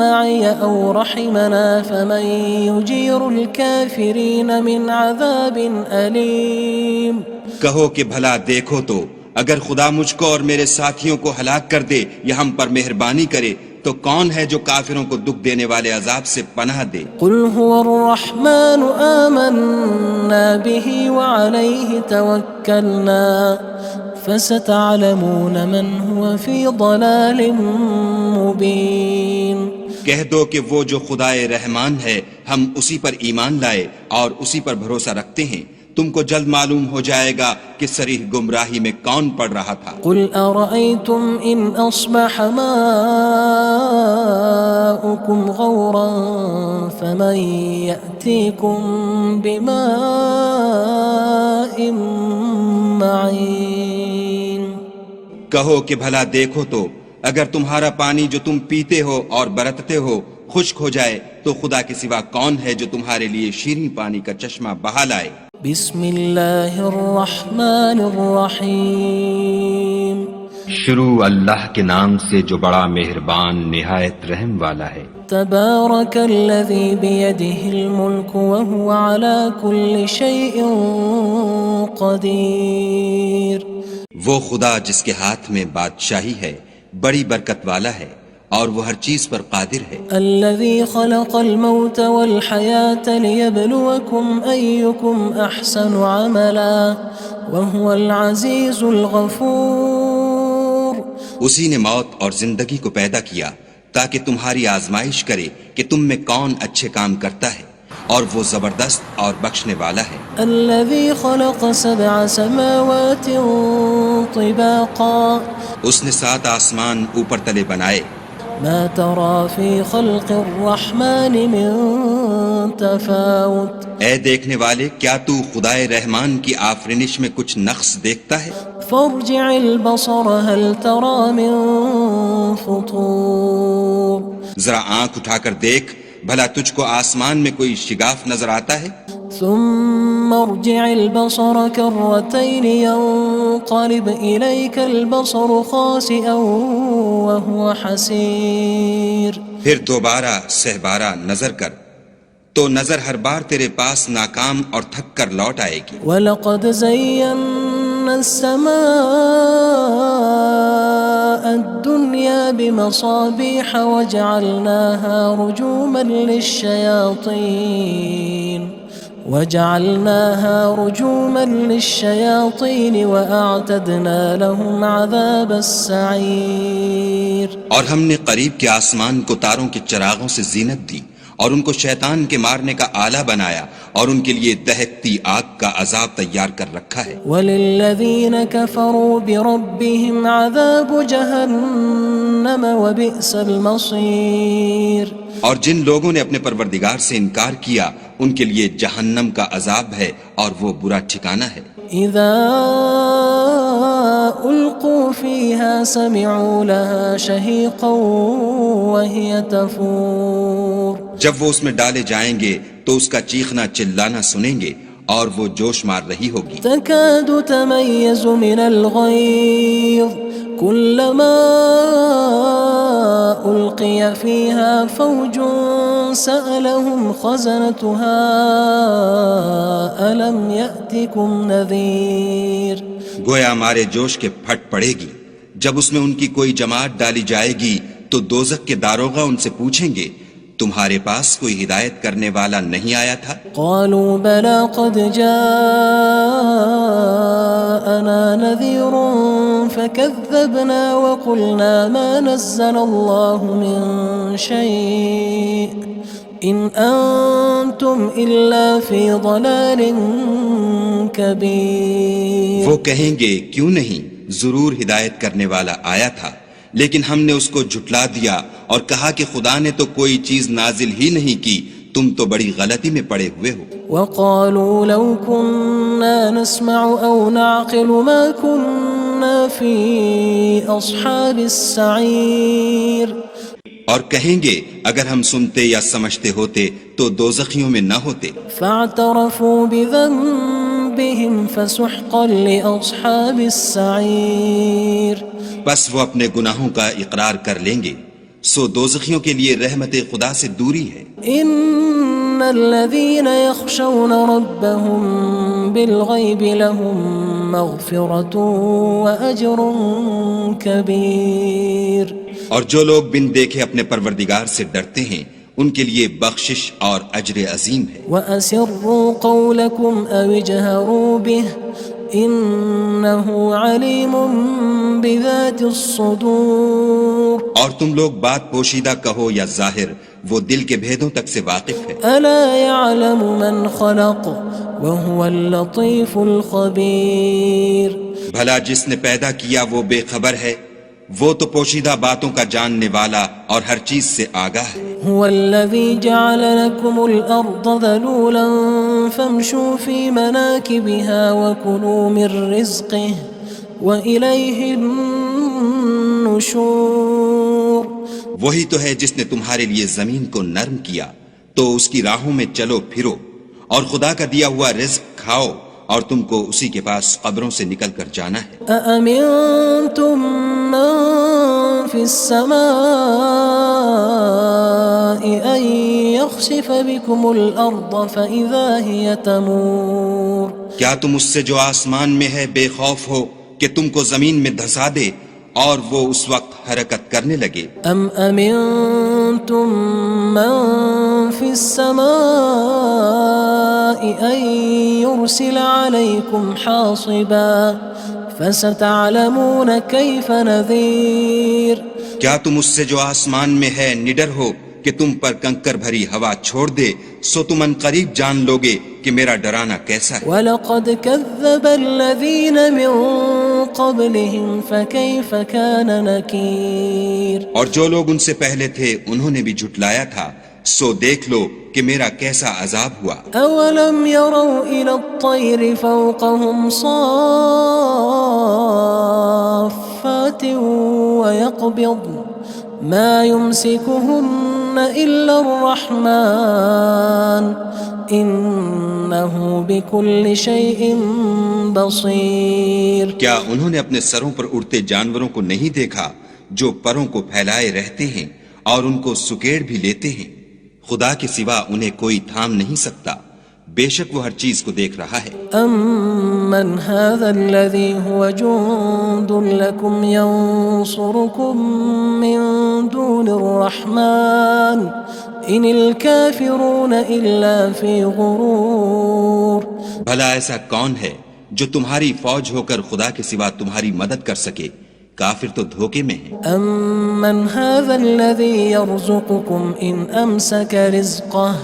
مَّعِيَ أَوْ رَحِمَنَا فَمَن يُجِيرُ الْكَافِرِينَ مِنْ عَذَابٍ أَلِيمٍ کہو کہ بھلا دیکھو تو اگر خدا مجھ کو اور میرے ساتھیوں کو ہلاک کر دے یا ہم پر مہربانی کرے تو کون ہے جو کافروں کو دکھ دینے والے عذاب سے پناہ دے؟ قُلْ هُوَ الرَّحْمَنُ آمَنَّا بِهِ وَعَلَيْهِ تَوَكَّلْنَا فَسَتَعْلَمُونَ مَنْ هُوَ فِي ضَلَالٍ مُّبِينٍ کہہ دو کہ وہ جو خدائے رحمان ہے ہم اسی پر ایمان لائے اور اسی پر بھروسہ رکھتے ہیں، تم کو جلد معلوم ہو جائے گا کہ صریح گمراہی میں کون پڑ رہا تھا۔ قُلْ أَرَأَيْتُمْ إِنْ أَصْبَحَ مَاؤُكُمْ غَوْرًا فَمَن يَأْتِيكُم بِمَاءٍ معين کہو کہ بھلا دیکھو تو اگر تمہارا پانی جو تم پیتے ہو اور برتتے ہو خشک ہو جائے تو خدا کے سوا کون ہے جو تمہارے لیے شیریں پانی کا چشمہ بہا لائے؟ بسم اللہ الرحمن الرحیم شروع اللہ کے نام سے جو بڑا مہربان نہایت رحم والا ہے۔ تبارک الذی بیدہ الملک وہو علی کل شیء قدیر، وہ خدا جس کے ہاتھ میں بادشاہی ہے بڑی برکت والا ہے اور وہ ہر چیز پر قادر ہے۔ الذي خلق الموت والحياة ليبلوكم أيكم أحسن عملا وهو العزيز الغفور، اسی نے موت اور زندگی کو پیدا کیا تاکہ تمہاری آزمائش کرے کہ تم میں کون اچھے کام کرتا ہے، اور وہ زبردست اور بخشنے والا ہے۔ الذي خلق 7 سماوات طباقا، اس نے 7 آسمان اوپر تلے بنائے، ما ترى في خلق الرحمن من تفاوت، اے دیکھنے والے کیا تو خدائے رحمان کی آفرینش میں کچھ نقص دیکھتا ہے؟ فارجع البصر هل ترى من فطور، ذرا آنکھ اٹھا کر دیکھ بھلا تجھ کو آسمان میں کوئی شگاف نظر آتا ہے؟ ثم ارجع البصر كرتين ينقلب إليك البصر خاسئا وهو حسير، پھر دوبارہ سہبارہ نظر کر تو نظر ہر بار تیرے پاس ناکام اور تھک کر لوٹ آئے گی۔ وَلَقَدْ زَيَّنَّا السَّمَاءَ الدُّنْيَا بِمَصَابِيحَ وَجَعَلْنَاهَا رُجُومًا لِلشَّيَاطِينِ وَأَعْتَدْنَا لَهُمْ عَذَابَ السَّعِيرِ، اور ہم نے قریب کے آسمان کو تاروں کے چراغوں سے زینت دی اور ان کو شیطان کے مارنے کا آلہ بنایا اور ان کے لیے دہکتی آگ کا عذاب تیار کر رکھا ہے۔ وَلِلَّذِينَ كَفَرُوا بِرَبِّهِمْ عَذَابُ جَهَنَّمَ وَبِئْسَ الْمَصِيرُ، اور جن لوگوں نے اپنے پروردگار سے انکار کیا ان کے لیے جہنم کا عذاب ہے اور وہ برا ٹھکانہ ہے۔ اذا القوا فيها سمعوا لها شهيقا وهي تفور، جب وہ اس میں ڈالے جائیں گے تو اس کا چیخنا چلانا سنیں گے اور وہ جوش مار رہی ہوگی۔ تكاد تميز من الغيظ كلما ألقي فيها فوج سألهم خزنتها ألم يأتكم نذير، گویا مارے جوش کے پھٹ پڑے گی جب اس میں ان کی کوئی جماعت ڈالی جائے گی تو دوزخ کے داروغہ ان سے پوچھیں گے تمہارے پاس کوئی ہدایت کرنے والا نہیں آیا تھا؟ قالوا بلى قد جاءنا نذير فكذبنا وقلنا ما نزل الله من شيء إن أنتم إلا في ضلال كبير، وہ کہیں گے کیوں نہیں، ضرور ہدایت کرنے والا آیا تھا لیکن ہم نے اس کو جھٹلا دیا اور کہا کہ خدا نے تو کوئی چیز نازل ہی نہیں کی، تم تو بڑی غلطی میں پڑے ہوئے ہو۔ وقالوا لو كنا نسمع أو نعقل ما كنا في أصحاب السعير، اور کہیں گے اگر ہم سنتے یا سمجھتے ہوتے تو دوزخیوں میں نہ ہوتے۔ فاعترفوا بذنبهم فسحقا لأصحاب السعير، بس وہ اپنے گناہوں کا اقرار کر لیں گے، سو دوزخیوں کے لیے رحمت خدا سے دوری ہے۔ ان الذين يخشون ربهم بالغيب لهم مغفرة وأجر كبير، اور جو لوگ بن دیکھے اپنے پروردگار سے ڈرتے ہیں ان کے لیے بخشش اور اجر عظیم ہے۔ وأسروا قولكم أو اجهروا به إنه عليم بذات الصدور، اور تم لوگ بات پوشیدہ کہو یا ظاہر، وہ دل کے بھیدوں تک سے واقف ہے۔ ألا يعلم من خلق وهو اللطيف الخبير، بھلا جس نے پیدا کیا وہ بے خبر ہے، وہ تو پوشیدہ باتوں کا جاننے والا اور ہر چیز سے آگاہ ہے۔ هو الذي جعل لكم الأرض ذلولا فامشوا في مناكبها وكلوا من رزقه وإليه النشور. وہی تو ہے جس نے تمہارے لیے زمین کو نرم کیا تو اس کی راہوں میں چلو پھرو اور خدا کا دیا ہوا رزق کھاؤ اور تم کو اسی کے پاس قبروں سے نکل کر جانا ہے. أأمنتم من في السماء أن يخسف بكم الأرض فإذا هي تمور. کیا تم اس سے جو آسمان میں ہے بے خوف ہو کہ تم کو زمین میں دھسا دے اور وہ اس وقت حرکت کرنے لگے؟ ام امنتم من في السماء ان يرسل عليكم حاصبا فستعلمون كيف نذير. کیا تم اس سے جو آسمان میں ہے نڈر ہو کہ تم پر کنکر بھری ہوا چھوڑ دے سو تم ان قریب جان لوگے کہ میرا ڈرانا کیسا ہے. وَلَقَدْ كَذَّبَ الَّذِينَ مِن قَبْلِهِمْ فَكَيْفَ كَانَ نَكِيرٌ. اور جو لوگ ان سے پہلے تھے انہوں نے بھی جھٹلایا تھا سو دیکھ لو کہ میرا کیسا عذاب ہوا. أَوَلَمْ يَرَوْا إِلَى الطَّيْرِ فَوْقَهُمْ صَافَّاتٍ وَيَقْبِضْنَ مَا يُمْسِكُهُنَّ إِلَّا الرَّحْمَنُ إِنَّهُ بِكُلِّ شَيْءٍ بَصِيرٌ. کیا انہوں نے اپنے سروں پر اڑتے جانوروں کو نہیں دیکھا جو پروں کو پھیلائے رہتے ہیں اور ان کو سکیڑ بھی لیتے ہیں؟ خدا کے سوا انہیں کوئی تھام نہیں سکتا، بے شک وہ ہر چیز کو دیکھ رہا ہے. أَمَّنْ هَذَا الَّذِي هُوَ جُندٌ لَكُمْ يَنصُرُكُم مِّن دُونِ الرَّحْمَنِ إِنِ الْكَافِرُونَ إِلَّا فِي غُرُورٍ. بھلا ایسا کون ہے جو تمہاری فوج ہو کر خدا کے سوا تمہاری مدد کر سکے؟ کافر تو دھوکے میں ہیں. أَمَّنْ هَذَا الَّذِي يَرْزُقُكُمْ إِنْ أَمْسَكَ رِزْقَهُ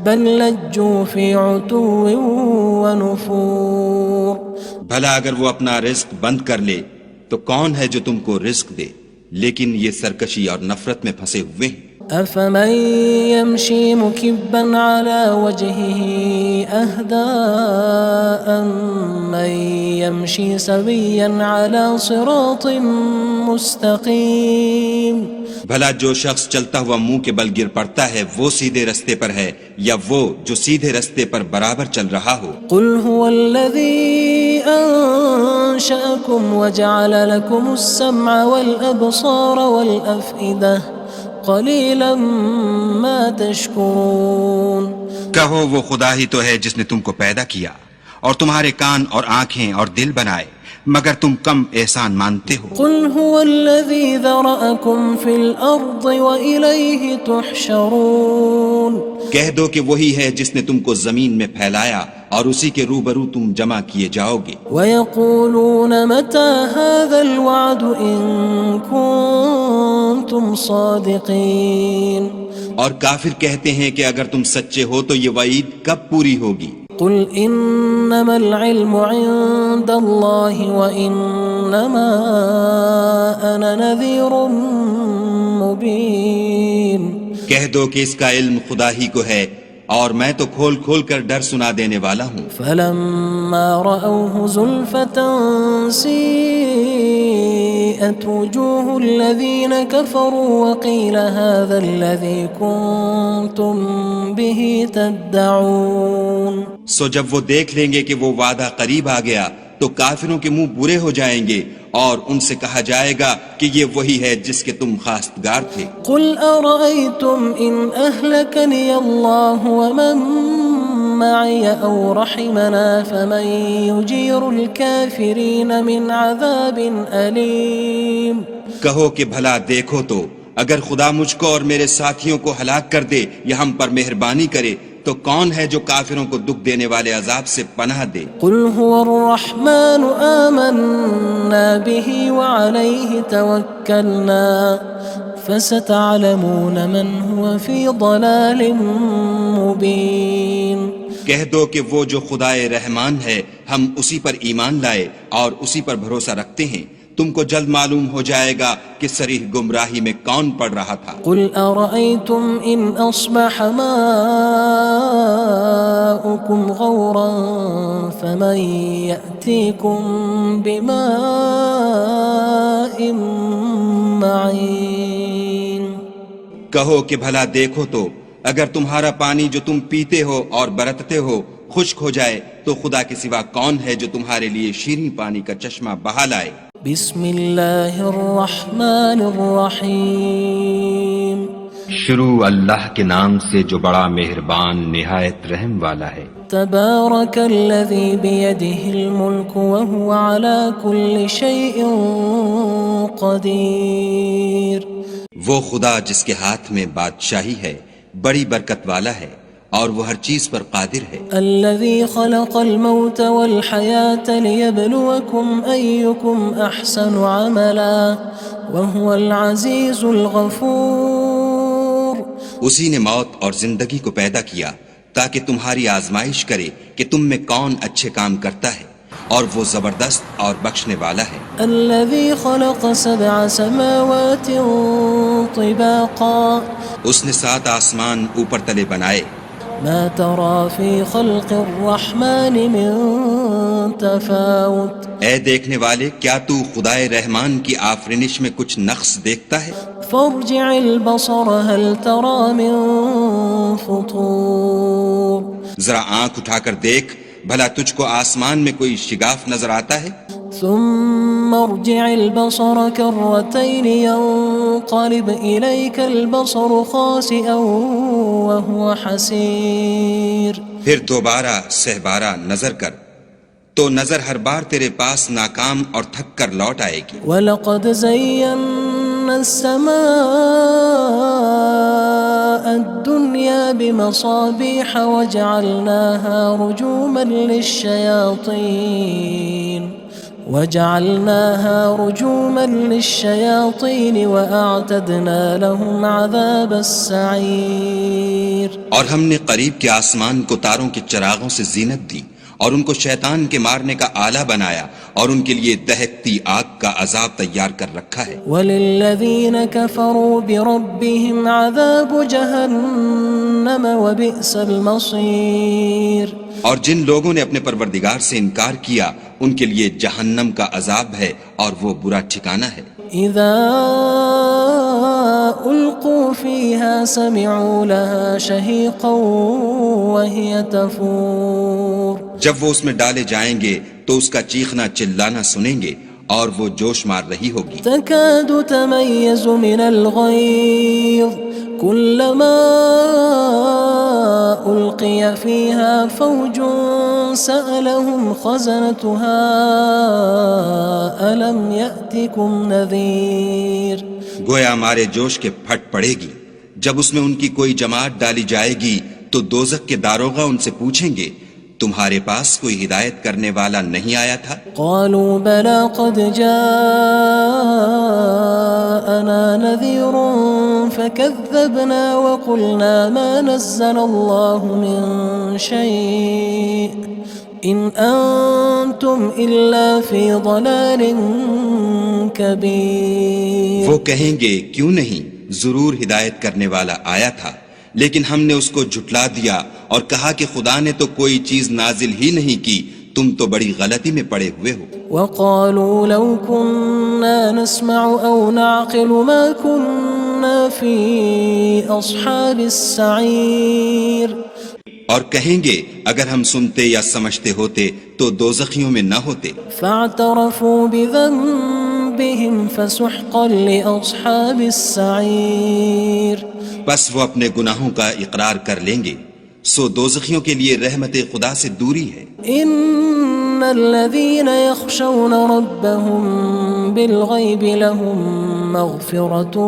بَلْ لَجُّوا فِي عُتُوٍّ وَنُفُورٍ. بھلا اگر وہ اپنا رزق بند کر لے تو کون ہے جو تم کو رزق دے؟ لیکن یہ سرکشی اور نفرت میں پھنسے ہوئے ہیں. أَفَمَن يَمْشِي مُكِبًّا عَلَى وَجْهِهِ أَهْدَىٰ أَمَّن يَمْشِي سَوِيًّا عَلَى صِرَاطٍ مُّسْتَقِيمٍ. بھلا جو شخص چلتا ہوا منہ کے بل گر پڑتا ہے وہ سیدھے رستے پر ہے یا وہ جو سیدھے رستے پر برابر چل رہا ہو؟ قُلْ هُوَ الَّذِي أَنشَأَكُمْ وَجَعَلَ لَكُمُ السَّمْعَ وَالْأَبْصَارَ وَالْأَفْئِدَةَ قَلِيلًا مَا تَشْكُرُونَ. کہو وہ خدا ہی تو ہے جس نے تم کو پیدا کیا اور تمہارے کان اور آنکھیں اور دل بنائے، مگر تم کم احسان مانتے ہو. قُلْ هُوَ الَّذِي ذَرَأَكُمْ فِي الْأَرْضِ وَإِلَيْهِ تُحْشَرُونَ. کہہ دو کہ وہی ہے جس نے تم کو زمین میں پھیلایا اور اسی کے روبرو تم جمع کیے جاؤ گے. وَيَقُولُونَ مَتَى هَذَا الْوَعْدُ إِن كُنتُمْ صَادِقِينَ. اور کافر کہتے ہیں کہ اگر تم سچے ہو تو یہ وعید کب پوری ہوگی؟ قُلْ إِنَّمَا الْعِلْمُ عِندَ اللَّهِ وَإِنَّمَا أَنَا نَذِيرٌ مُّبِينٌ. کہہ دو کہ اس کا علم خدا ہی کو ہے اور میں تو کھول کھول کر ڈر سنا دینے والا ہوں. فَلَمَّا رَأَوْهُ زُلْفَةً سِيئَتْ وُجُوهُ الَّذِينَ كَفَرُوا وَقِيلَ هَذَا الَّذِي كُنتُم بِهِ تَدَّعُونَ. سو جب وہ دیکھ لیں گے کہ وہ وعدہ قریب آ گیا تو کافروں کے منہ برے ہو جائیں گے اور ان سے کہا جائے گا کہ یہ وہی ہے جس کے تم خواستگار تھے. قُلْ أَرَأَيْتُمْ إِنْ أَهْلَكَنِيَ اللَّهُ وَمَن مَّعِيَ أَوْ رَحِمَنَا فَمَن يُجِيرُ الْكَافِرِينَ مِنْ عَذَابٍ أَلِيمٍ. کہو کہ بھلا دیکھو تو اگر خدا مجھ کو اور میرے ساتھیوں کو ہلاک کر دے یا ہم پر مہربانی کرے تو کون ہے جو کافروں کو دکھ دینے والے عذاب سے پناہ دے؟ قُلْ هُوَ الرَّحْمَنُ آمَنَّا بِهِ وَعَلَيْهِ تَوَكَّلْنَا فَسَتَعْلَمُونَ مَنْ هُوَ فِي ضَلَالٍ مُّبِينٍ. کہہ دو کہ وہ جو خدائے رحمان ہے ہم اسی پر ایمان لائے اور اسی پر بھروسہ رکھتے ہیں، تم کو جلد معلوم ہو جائے گا کہ صریح گمراہی میں کون پڑ رہا تھا۔ قل أرأيتم إن أصبح ماؤكم غورا فمن يأتيكم بماء معين۔ کہو کہ بھلا دیکھو تو اگر تمہارا پانی جو تم پیتے ہو اور برتتے ہو خشک ہو جائے تو خدا کے سوا کون ہے جو تمہارے لیے شیریں پانی کا چشمہ بہا لائے۔ بسم اللہ الرحمن الرحیم۔ شروع اللہ کے نام سے جو بڑا مہربان نہایت رحم والا ہے۔ تبارک الذی بیدہ الملک وہو علی کل شیء قدیر۔ وہ خدا جس کے ہاتھ میں بادشاہی ہے بڑی برکت والا ہے اور وہ ہر چیز پر قادر ہے۔ الذي خلق الموت والحياة ليبلوكم أيكم أحسن عملا وهو العزيز الغفور۔ اسی نے موت اور زندگی کو پیدا کیا تاکہ تمہاری آزمائش کرے کہ تم میں کون اچھے کام کرتا ہے اور وہ زبردست اور بخشنے والا ہے۔ الذي خلق 7 سماوات طباقا۔ اس نے 7 آسمان اوپر تلے بنائے۔ ما ترى في خلق الرحمن من تفاوت۔ اے دیکھنے والے کیا تو خدائے رحمان کی آفرینش میں کچھ نقص دیکھتا ہے؟ فارجع البصر هل ترى من فطور۔ ذرا آنکھ اٹھا کر دیکھ بھلا تجھ کو آسمان میں کوئی شگاف نظر آتا ہے؟ ثم ارجع البصر كرتين ينقلب إليك البصر خاسئا وهو حسير۔ پھر دوبارہ سہبارہ نظر کر تو نظر ہر بار تیرے پاس ناکام اور تھک کر لوٹ آئے گی۔ وَلَقَدْ زَيَّنَّا السَّمَاءَ الدُّنْيَا بِمَصَابِيحَ وَجَعَلْنَاهَا رُجُومًا لِلشَّيَاطِينِ وَأَعْتَدْنَا لَهُمْ عَذَابَ السَّعِيرِ۔ اور ہم نے قریب کے آسمان کو تاروں کے چراغوں سے زینت دی اور ان کو شیطان کے مارنے کا آلہ بنایا اور ان کے لیے دہکتی آگ کا عذاب تیار کر رکھا ہے۔ وَلِلَّذِينَ كَفَرُوا بِرَبِّهِمْ عَذَابُ جَهَنَّمَ وَبِئْسَ الْمَصِيرُ۔ اور جن لوگوں نے اپنے پروردگار سے انکار کیا ان کے لیے جہنم کا عذاب ہے اور وہ برا ٹھکانہ ہے۔ اذا القوا فيها سمعوا لها شهيقا وهي تفور۔ جب وہ اس میں ڈالے جائیں گے تو اس کا چیخنا چلانا سنیں گے اور وہ جوش مار رہی ہوگی۔ تكاد تميز من الغيظ كلما ألقي فيها فوج سألهم خزنتها ألم يأتكم نذير۔ گویا مارے جوش کے پھٹ پڑے گی جب اس میں ان کی کوئی جماعت ڈالی جائے گی تو دوزخ کے داروغہ ان سے پوچھیں گے تمہارے پاس کوئی ہدایت کرنے والا نہیں آیا تھا؟ قالوا بلى قد جاءنا نذير فكذبنا وقلنا ما نزل الله من شيء إن أنتم إلا في ضلال كبير۔ وہ کہیں گے کیوں نہیں، ضرور ہدایت کرنے والا آیا تھا لیکن ہم نے اس کو جھٹلا دیا اور کہا کہ خدا نے تو کوئی چیز نازل ہی نہیں کی، تم تو بڑی غلطی میں پڑے ہوئے ہو۔ وقالوا لو كنا نسمع أو نعقل ما كنا في أصحاب السعير۔ اور کہیں گے اگر ہم سنتے یا سمجھتے ہوتے تو دوزخیوں میں نہ ہوتے۔ فاعترفوا بذنبهم فسحقا لأصحاب السعير۔ بس وہ اپنے گناہوں کا اقرار کر لیں گے، سو دوزخیوں کے لیے رحمت خدا سے دوری ہے۔ ان الذين يخشون ربهم بالغيب لهم مغفرة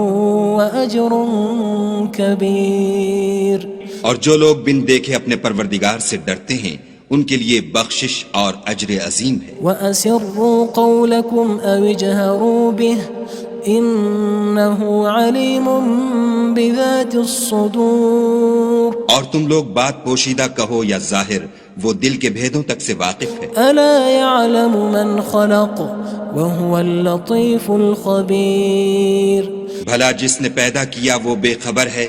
وأجر كبير۔ اور جو لوگ بن دیکھے اپنے پروردگار سے ڈرتے ہیں ان کے لیے بخشش اور اجر عظیم ہے۔ وأسروا قولكم أو اجهروا به إنه عليم بذات الصدور اور تم لوگ بات پوشیدہ کہو یا ظاہر، وہ دل کے بھیدوں تک سے واقف ہے۔ ألا يعلم من خلق وهو اللطيف الخبير بھلا جس نے پیدا کیا وہ بے خبر ہے،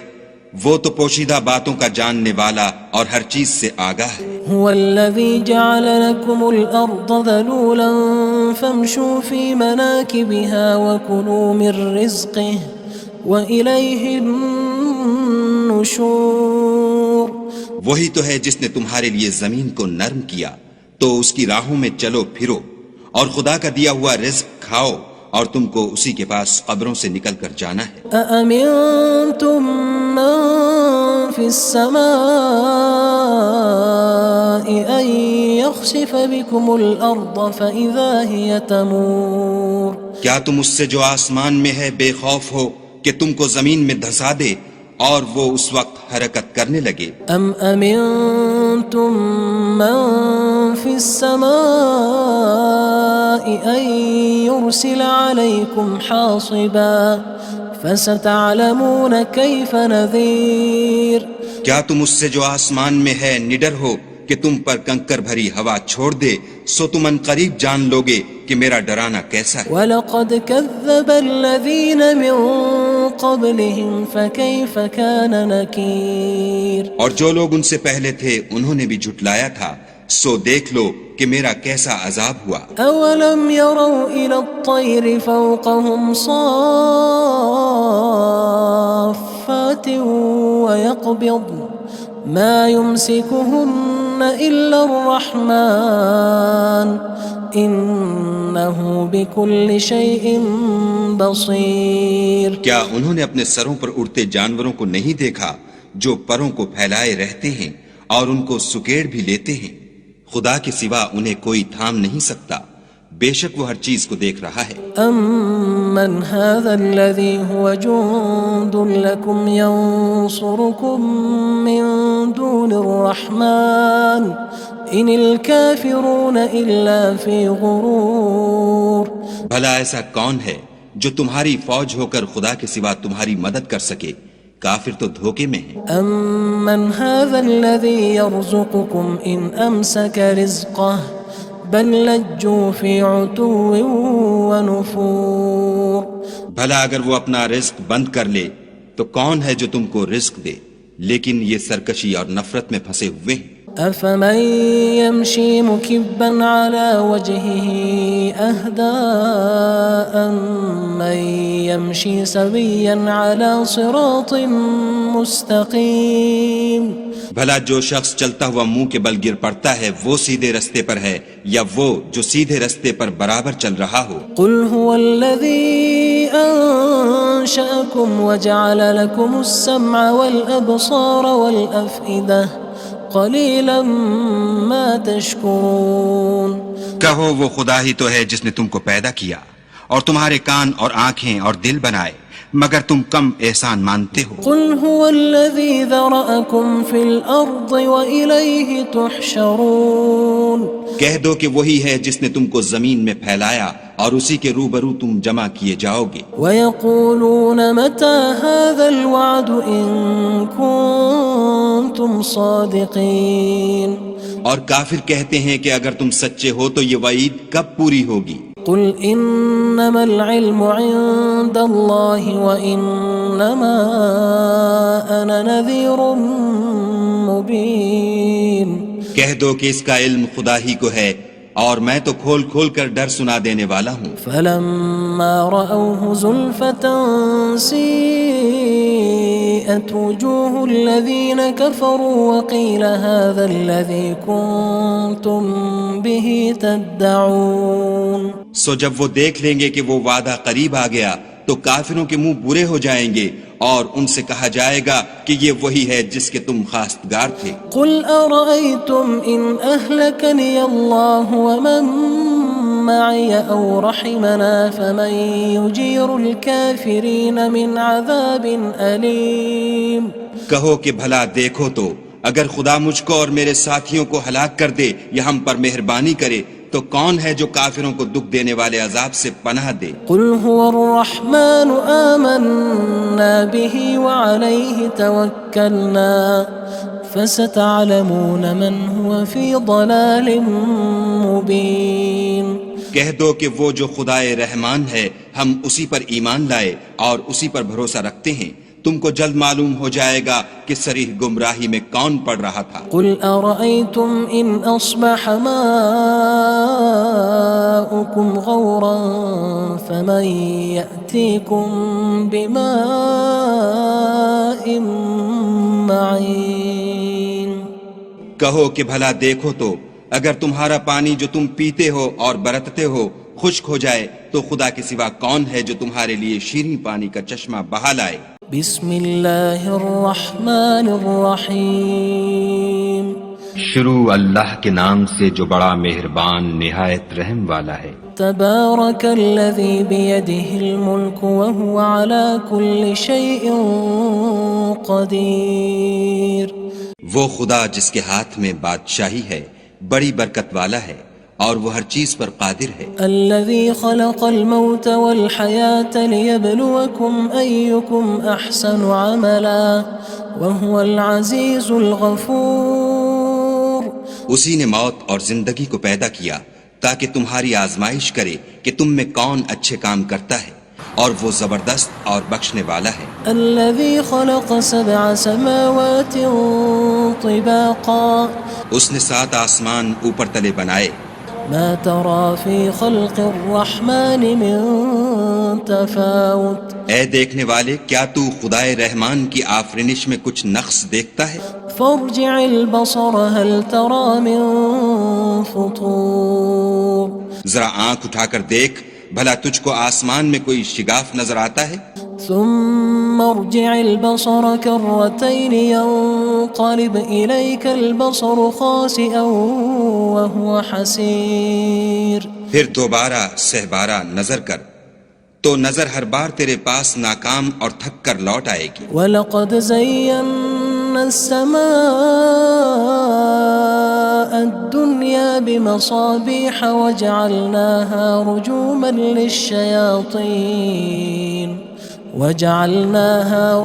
وہ تو پوشیدہ باتوں کا جاننے والا اور ہر چیز سے آگاہ ہے۔ هو الذي جعل لكم الأرض ذلولا فامشوا في مناكبها وكلوا من رزقه وإليه النشور وہی تو ہے جس نے تمہارے لیے زمین کو نرم کیا تو اس کی راہوں میں چلو پھرو، اور خدا کا دیا ہوا رزق کھاؤ، اور تم کو اسی کے پاس قبروں سے نکل کر جانا ہے۔ أأمنتم من في السماء أن يخسف بكم الأرض فإذا هي تمور کیا تم اس سے جو آسمان میں ہے بے خوف ہو کہ تم کو زمین میں دھسا دے اور وہ اس وقت حرکت کرنے لگے؟ أم أمنتم من في السماء أن يرسل عليكم حاصبا فستعلمون كيف نذير کیا تم اس سے جو آسمان میں ہے نڈر ہو کہ تم پر کنکر بھری ہوا چھوڑ دے، سو تم ان قریب جان لوگے کہ میرا ڈرانا کیسا ہے۔ وَلَقَدْ كَذَّبَ الَّذِينَ مِن قَبْلِهِمْ فَكَيْفَ كَانَ نَكِيرٌ اور جو لوگ ان سے پہلے تھے انہوں نے بھی جھٹلایا تھا، سو دیکھ لو کہ میرا کیسا عذاب ہوا۔ أَوَلَمْ يَرَوْا إِلَى الطَّيْرِ فَوْقَهُمْ صَافَّاتٍ وَيَقْبِضْنَ مَا يُمْسِكُهُنَّ إِلَّا الرَّحْمَنُ إِنَّهُ بِكُلِّ شَيْءٍ بَصِيرٌ کیا انہوں نے اپنے سروں پر اڑتے جانوروں کو نہیں دیکھا جو پروں کو پھیلائے رہتے ہیں اور ان کو سکیڑ بھی لیتے ہیں؟ خدا کے سوا انہیں کوئی تھام نہیں سکتا، بے شک وہ ہر چیز کو دیکھ رہا ہے۔ أَمَّنْ هَذَا الَّذِي هُوَ جُندٌ لَكُمْ يَنصُرُكُم مِّن دُونِ الرَّحْمَنِ إِنِ الْكَافِرُونَ إِلَّا فِي غُرُورٍ بھلا ایسا کون ہے جو تمہاری فوج ہو کر خدا کے سوا تمہاری مدد کر سکے؟ کافر تو دھوکے میں ہیں۔ أَمَّنْ هَذَا الَّذِي يَرْزُقُكُمْ إِنْ أَمْسَكَ رِزْقَهُ بَلْ لَجُّوا فِي عُتُوٍّ وَنُفُورٍ بھلا اگر وہ اپنا رزق بند کر لے تو کون ہے جو تم کو رزق دے، لیکن یہ سرکشی اور نفرت میں پھنسے ہوئے ہیں۔ أَفَمَن يَمْشِي مُكِبًّا عَلَى وَجْهِهِ أَهْدَىٰ أَمَّن يَمْشِي سَوِيًّا عَلَى صِرَاطٍ مُّسْتَقِيمٍ بھلا جو شخص چلتا ہوا منہ کے بل گر پڑتا ہے وہ سیدھے رستے پر ہے یا وہ جو سیدھے رستے پر برابر چل رہا ہو؟ قُلْ هُوَ الَّذِي أَنشَأَكُمْ وَجَعَلَ لَكُمُ السَّمْعَ وَالْأَبْصَارَ وَالْأَفْئِدَةَ قَلِيلًا مَا تَشْكُرُونَ کہو وہ خدا ہی تو ہے جس نے تم کو پیدا کیا اور تمہارے کان اور آنکھیں اور دل بنائے، مگر تم کم احسان مانتے ہو۔ قُلْ هُوَ الَّذِي ذَرَأَكُمْ فِي الْأَرْضِ وَإِلَيْهِ تُحْشَرُونَ کہہ دو کہ وہی ہے جس نے تم کو زمین میں پھیلایا اور اسی کے روبرو تم جمع کیے جاؤ گے۔ وَيَقُولُونَ مَتَى هَذَا الْوَعْدُ إِن كُنتُمْ صَادِقِينَ اور کافر کہتے ہیں کہ اگر تم سچے ہو تو یہ وعید کب پوری ہوگی؟ قُلْ إِنَّمَا الْعِلْمُ عِندَ اللَّهِ وَإِنَّمَا أَنَا نَذِيرٌ مُّبِينٌ کہہ دو کہ اس کا علم خدا ہی کو ہے اور میں تو کھول کھول کر ڈر سنا دینے والا ہوں۔ فَلَمَّا رَأَوْهُ زُلْفَةً سِيئَتْ وُجُوهُ الَّذِينَ كَفَرُوا وَقِيلَ هَذَا الَّذِي كُنتُم بِهِ تَدَّعُونَ سو جب وہ دیکھ لیں گے کہ وہ وعدہ قریب آ گیا تو کافروں کے منہ برے ہو جائیں گے اور ان سے کہا جائے گا کہ یہ وہی ہے جس کے تم خواستگار تھے۔ قُلْ أَرَأَيْتُمْ إِنْ أَهْلَكَنِيَ اللَّهُ وَمَن مَّعِيَ أَوْ رَحِمَنَا فَمَن يُجِيرُ الْكَافِرِينَ مِنْ عَذَابٍ أَلِيمٍ کہو کہ بھلا دیکھو تو اگر خدا مجھ کو اور میرے ساتھیوں کو ہلاک کر دے یا ہم پر مہربانی کرے تو کون ہے جو کافروں کو دکھ دینے والے عذاب سے پناہ دے؟ قل هو الرحمن آمنا به وعليه توكلنا فستعلمون من هو في ضلال مبين. کہہ دو کہ وہ جو خدائے رحمان ہے ہم اسی پر ایمان لائے اور اسی پر بھروسہ رکھتے ہیں، تم کو جلد معلوم ہو جائے گا کہ صریح گمراہی میں کون پڑ رہا تھا. قل ارأيتم ان اصبح ماؤكم غورا فمن يأتيكم بماء معين. کہو کہ بھلا دیکھو تو اگر تمہارا پانی جو تم پیتے ہو اور برتتے ہو خشک ہو جائے تو خدا کے سوا کون ہے جو تمہارے لیے شیریں پانی کا چشمہ بہا لائے. بسم اللہ الرحمن الرحیم. شروع اللہ کے نام سے جو بڑا مہربان نہایت رحم والا ہے. تبارک الذی بیدہ الملک وہو علی کل شیء قدیر. وہ خدا جس کے ہاتھ میں بادشاہی ہے بڑی برکت والا ہے اور وہ ہر چیز پر قادر ہے. الذي خلق الموت والحياة ليبلوكم أيكم أحسن عملا وهو العزيز الغفور. اسی نے موت اور زندگی کو پیدا کیا تاکہ تمہاری آزمائش کرے کہ تم میں کون اچھے کام کرتا ہے اور وہ زبردست اور بخشنے والا ہے. الذي خلق 7 سماوات طباقا. اس نے 7 آسمان اوپر تلے بنائے. ما ترى في خلق الرحمن من تفاوت. اے دیکھنے والے کیا تو خدائے رحمان کی آفرینش میں کچھ نقص دیکھتا ہے؟ فارجع البصر هل ترى من فطور. ذرا آنکھ اٹھا کر دیکھ بھلا تجھ کو آسمان میں کوئی شگاف نظر آتا ہے؟ ثم ارجع البصر كرتين ينقلب إليك البصر خاسئا وهو حسير. پھر دوبارہ سہبارہ نظر کر تو نظر ہر بار تیرے پاس ناکام اور تھک کر لوٹ آئے گی. وَلَقَدْ زَيَّنَّا السَّمَاءَ الدُّنْيَا بِمَصَابِيحَ وَجَعَلْنَاهَا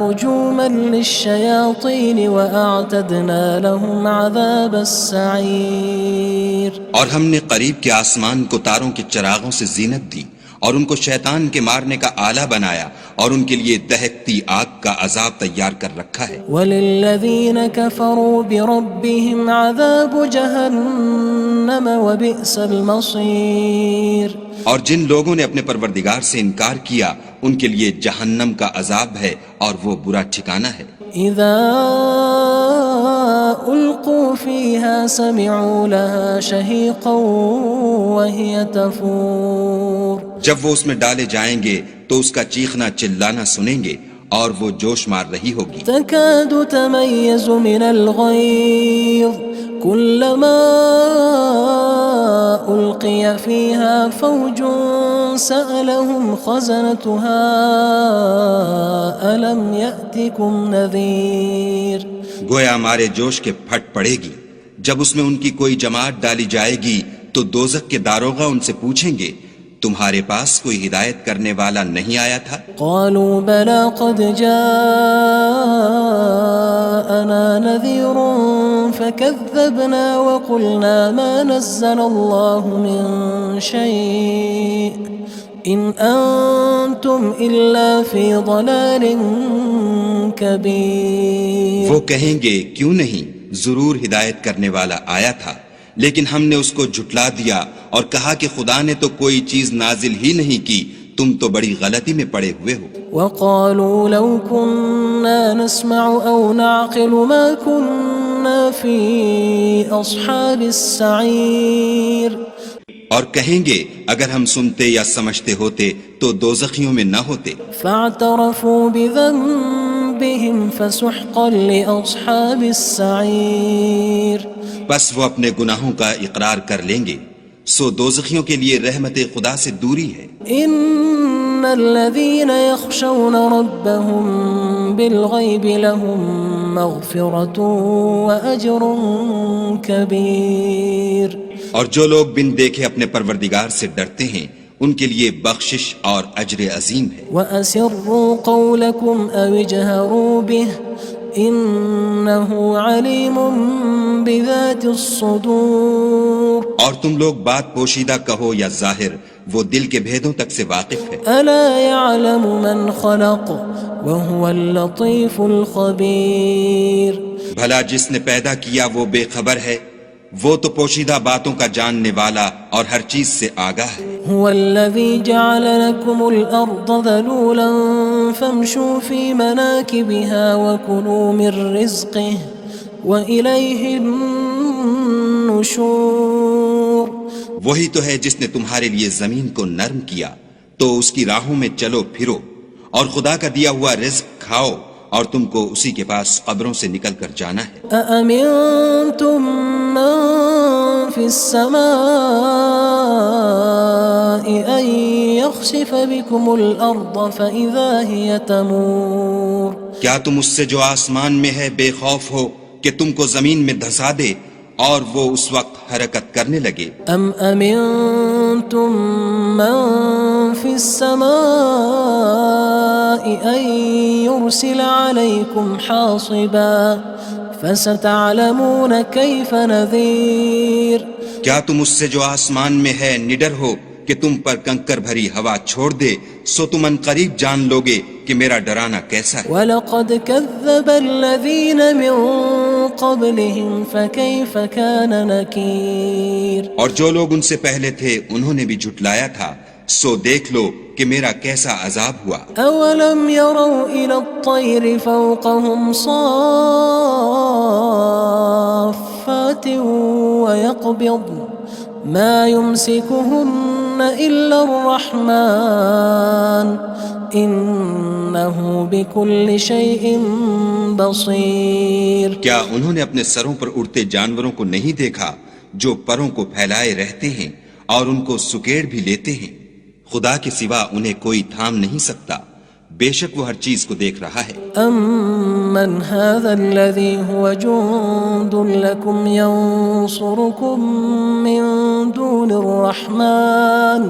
رُجُومًا لِلشَّيَاطِينِ وَأَعْتَدْنَا لَهُمْ عَذَابَ السَّعِيرِ. اور ہم نے قریب کے آسمان کو تاروں کے چراغوں سے زینت دی اور ان کو شیطان کے مارنے کا آلہ بنایا اور ان کے لیے دہکتی آگ کا عذاب تیار کر رکھا ہے. وَلِلَّذِينَ كَفَرُوا بِرَبِّهِمْ عَذَابُ جَهَنَّمَ وَبِئْسَ الْمَصِيرُ. اور جن لوگوں نے اپنے پروردگار سے انکار کیا ان کے لیے جہنم کا عذاب ہے اور وہ برا ٹھکانہ ہے. اذا القوا فيها سمعوا لها شهيقا وهي تفور. جب وہ اس میں ڈالے جائیں گے تو اس کا چیخنا چلانا سنیں گے اور وہ جوش مار رہی ہوگی. تكاد تميز من الغيظ كلما ألقي فيها فوج سألهم خزنتها ألم يأتكم نذير. گویا مارے جوش کے پھٹ پڑے گی. جب اس میں ان کی کوئی جماعت ڈالی جائے گی تو دوزخ کے داروغہ ان سے پوچھیں گے تمہارے پاس کوئی ہدایت کرنے والا نہیں آیا تھا؟ قالوا بلى قد جاءنا نذير فكذبنا وقلنا ما نزل الله من شيء إن أنتم إلا في ضلال كبير. وہ کہیں گے کیوں نہیں، ضرور ہدایت کرنے والا آیا تھا لیکن ہم نے اس کو جھٹلا دیا اور کہا کہ خدا نے تو کوئی چیز نازل ہی نہیں کی، تم تو بڑی غلطی میں پڑے ہوئے ہو. وقالوا لو كنا نسمع أو نعقل ما كنا في أصحاب السعير. اور کہیں گے اگر ہم سنتے یا سمجھتے ہوتے تو دوزخیوں میں نہ ہوتے. فاعترفوا بذنبهم فسحقا لأصحاب السعير. بس وہ اپنے گناہوں کا اقرار کر لیں گے، سو دوزخیوں کے لیے رحمت خدا سے دوری ہے. ان الذين يخشون ربهم بالغيب لهم مغفرة وأجر كبير. اور جو لوگ بن دیکھے اپنے پروردگار سے ڈرتے ہیں ان کے لیے بخشش اور اجر عظیم ہے. وَأَسِرُّوا قَوْلَكُمْ أَوِ اجْهَرُوا بِهِ إِنَّهُ عَلِيمٌ بِذَاتِ الصُّدُورِ. اور تم لوگ بات پوشیدہ کہو یا ظاہر، وہ دل کے بھیدوں تک سے واقف ہے. أَلَا يَعْلَمُ مَنْ خَلَقَ وَهُوَ اللَّطِيفُ الْخَبِيرُ. بھلا جس نے پیدا کیا وہ بے خبر ہے، وہ تو پوشیدہ باتوں کا جاننے والا اور ہر چیز سے آگاہ ہے. هو الذي جعل لكم الأرض ذلولا فامشوا في مناكبها وكلوا من رزقه وإليه النشور. وہی تو ہے جس نے تمہارے لیے زمین کو نرم کیا تو اس کی راہوں میں چلو پھرو اور خدا کا دیا ہوا رزق کھاؤ اور تم کو اسی کے پاس قبروں سے نکل کر جانا ہے. أأمنتم من في السماء أن يخسف بكم الأرض فإذا هي تمور. کیا تم اس سے جو آسمان میں ہے بے خوف ہو کہ تم کو زمین میں دھسا دے اور وہ اس وقت حرکت کرنے لگے؟ أم أمنتم من في السماء أن يرسل عليكم حاصبا فستعلمون كيف نذير. کیا تم اس سے جو آسمان میں ہے نڈر ہو کہ تم پر کنکر بھری ہوا چھوڑ دے، سو تم ان قریب جان لوگے کہ میرا ڈرانا کیسا ہے. وَلَقَدْ كَذَّبَ الَّذِينَ مِن قَبْلِهِمْ فَكَيْفَ كَانَ نَكِيرٌ. اور جو لوگ ان سے پہلے تھے انہوں نے بھی جھٹلایا تھا، سو دیکھ لو کہ میرا کیسا عذاب ہوا. أَوَلَمْ يَرَوْا إِلَى الطَّيْرِ فَوْقَهُمْ صَافَّاتٍ وَيَقْبِضْنَ مَا يُمْسِكُهُنَّ إِلَّا الرَّحْمَنُ إِنَّهُ بِكُلِّ شَيْءٍ بَصِيرٌ. کیا انہوں نے اپنے سروں پر اڑتے جانوروں کو نہیں دیکھا جو پروں کو پھیلائے رہتے ہیں اور ان کو سکیڑ بھی لیتے ہیں؟ خدا کے سوا انہیں کوئی تھام نہیں سکتا، بے شک وہ ہر چیز کو دیکھ رہا ہے. أَمَّنْ هَذَا الَّذِي هُوَ جُندٌ لَكُمْ يَنصُرُكُم مِّن دُونِ الرَّحْمَنِ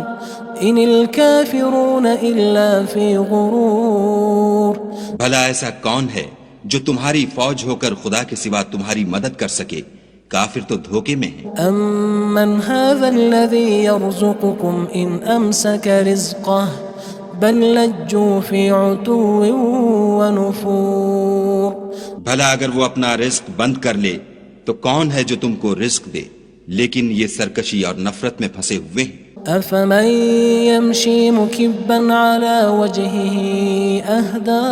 إِنِ الْكَافِرُونَ إِلَّا فِي غُرُورٍ. بھلا ایسا کون ہے جو تمہاری فوج ہو کر خدا کے سوا تمہاری مدد کر سکے؟ کافر تو دھوکے میں ہیں. أَمَّنْ هَذَا الَّذِي يَرْزُقُكُمْ إِنْ أَمْسَكَ رِزْقَهُ بَلْ لَجُّوا فِي عُتُوٍّ وَنُفُورٍ. بھلا اگر وہ اپنا رزق بند کر لے تو کون ہے جو تم کو رزق دے؟ لیکن یہ سرکشی اور نفرت میں پھنسے ہوئے ہیں. أَفَمَن يَمْشِي مُكِبًّا عَلَى وَجْهِهِ أَهْدَىٰ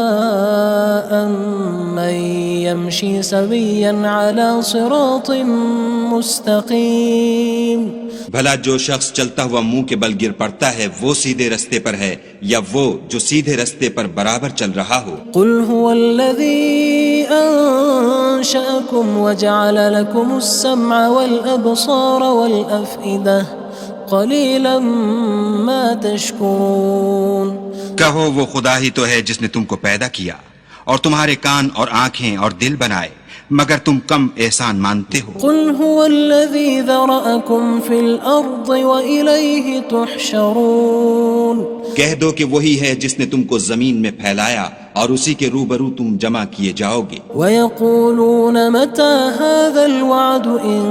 أَمَّن يَمْشِي سَوِيًّا عَلَى صِرَاطٍ مُّسْتَقِيمٍ. بھلا جو شخص چلتا ہوا منہ کے بل گر پڑتا ہے وہ سیدھے رستے پر ہے یا وہ جو سیدھے رستے پر برابر چل رہا ہو؟ قُلْ هُوَ الَّذِي أَنشَأَكُمْ وَجَعَلَ لَكُمُ السَّمْعَ وَالْأَبْصَارَ وَالْأَفْئِدَةَ قَلِيلًا مَا تَشْكُرُونَ. کہو وہ خدا ہی تو ہے جس نے تم کو پیدا کیا اور تمہارے کان اور آنکھیں اور دل بنائے، مگر تم کم احسان مانتے ہو. قُلْ هُوَ الَّذِي ذَرَأَكُمْ فِي الْأَرْضِ وَإِلَيْهِ تُحْشَرُونَ. کہہ دو کہ وہی ہے جس نے تم کو زمین میں پھیلایا اور اسی کے روبرو تم جمع کیے جاؤ گے. وَيَقُولُونَ مَتَى هَذَا الْوَعْدُ إِن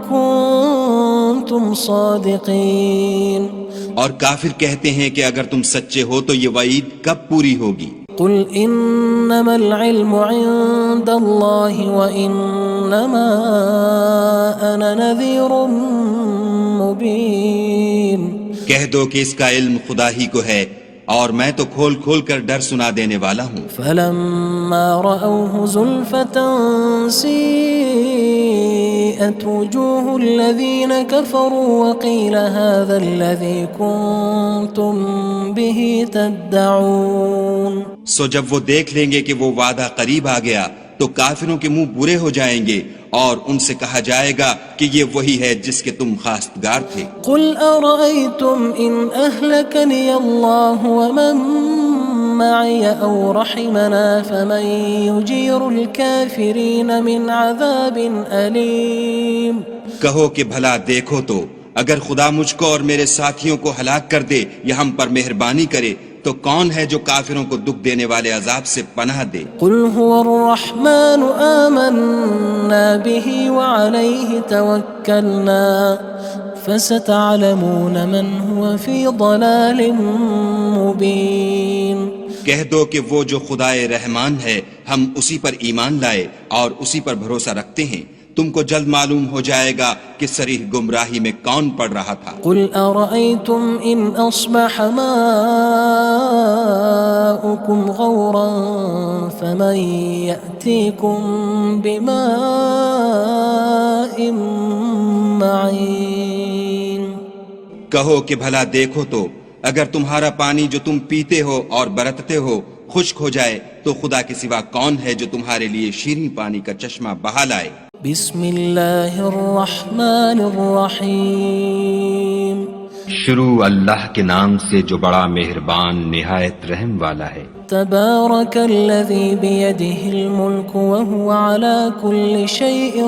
كُنتُمْ صَادِقِينَ. اور کافر کہتے ہیں کہ اگر تم سچے ہو تو یہ وعید کب پوری ہوگی؟ قُلْ إِنَّمَا الْعِلْمُ عِندَ اللَّهِ وَإِنَّمَا أَنَا نَذِيرٌ مُّبِينٌ. کہہ دو کہ اس کا علم خدا ہی کو ہے اور میں تو کھول کھول کر ڈر سنا دینے والا ہوں. فَلَمَّا رَأَوْهُ زُلْفَةً سِيئَتْ وُجُوهُ الَّذِينَ كَفَرُوا وَقِيلَ هَذَا الَّذِي كُنتُم بِهِ تَدَّعُونَ. سو جب وہ دیکھ لیں گے کہ وہ وعدہ قریب آ گیا تو کافروں کے منہ برے ہو جائیں گے اور ان سے کہا جائے گا کہ یہ وہی ہے جس کے تم خواستگار تھے۔ قل أرأيتم إن أهلكني الله ومن معي أو رحمنا فمن يجير الكافرين من عذاب أليم۔ کہو کہ بھلا دیکھو تو اگر خدا مجھ کو اور میرے ساتھیوں کو ہلاک کر دے یا ہم پر مہربانی کرے تو کون ہے جو کافروں کو دکھ دینے والے عذاب سے پناہ دے؟ قل هو الرحمن آمنا به وعليه توكلنا فستعلمون من هو في ضلال مبين۔ کہہ دو کہ وہ جو خدائے رحمان ہے ہم اسی پر ایمان لائے اور اسی پر بھروسہ رکھتے ہیں، تم کو جلد معلوم ہو جائے گا کہ صریح گمراہی میں کون پڑ رہا تھا۔ قل أرأيتم إن أصبح ماؤكم غورا فمن يأتيكم بماء معين۔ کہو کہ بھلا دیکھو تو اگر تمہارا پانی جو تم پیتے ہو اور برتتے ہو خشک ہو جائے تو خدا کے سوا کون ہے جو تمہارے لیے شیریں پانی کا چشمہ بہا لائے؟ بسم اللہ الرحمن الرحیم۔ شروع اللہ کے نام سے جو بڑا مہربان نہایت رحم والا ہے۔ تبارک الذی بیدہ الملک وہو علی کل شیء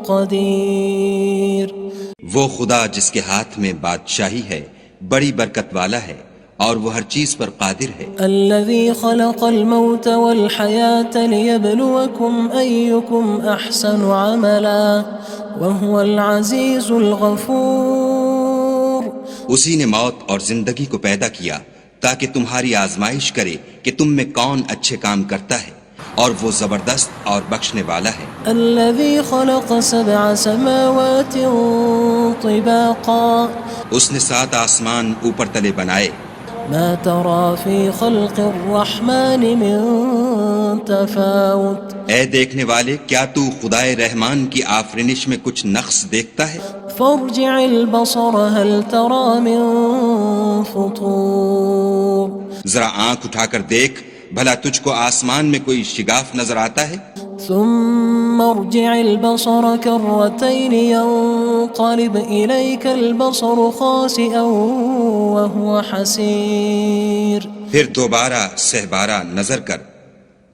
قدیر۔ وہ خدا جس کے ہاتھ میں بادشاہی ہے بڑی برکت والا ہے اور وہ ہر چیز پر قادر ہے۔ الذي خلق الموت والحياة ليبلوكم أيكم أحسن عملا وهو العزيز الغفور۔ اسی نے موت اور زندگی کو پیدا کیا تاکہ تمہاری آزمائش کرے کہ تم میں کون اچھے کام کرتا ہے اور وہ زبردست اور بخشنے والا ہے۔ الذي خلق 7 سماوات طباقا۔ اس نے 7 آسمان اوپر تلے بنائے۔ ما ترى في خلق الرحمن من تفاوت۔ اے دیکھنے والے کیا تو خدائے رحمان کی آفرینش میں کچھ نقص دیکھتا ہے؟ فارجع البصر هل ترى من فطور۔ ذرا آنکھ اٹھا کر دیکھ بھلا تجھ کو آسمان میں کوئی شگاف نظر آتا ہے؟ ثم ارجع البصر كرتين ينقلب إليك البصر خاسئا وهو حسير۔ پھر دوبارہ سہبارہ نظر کر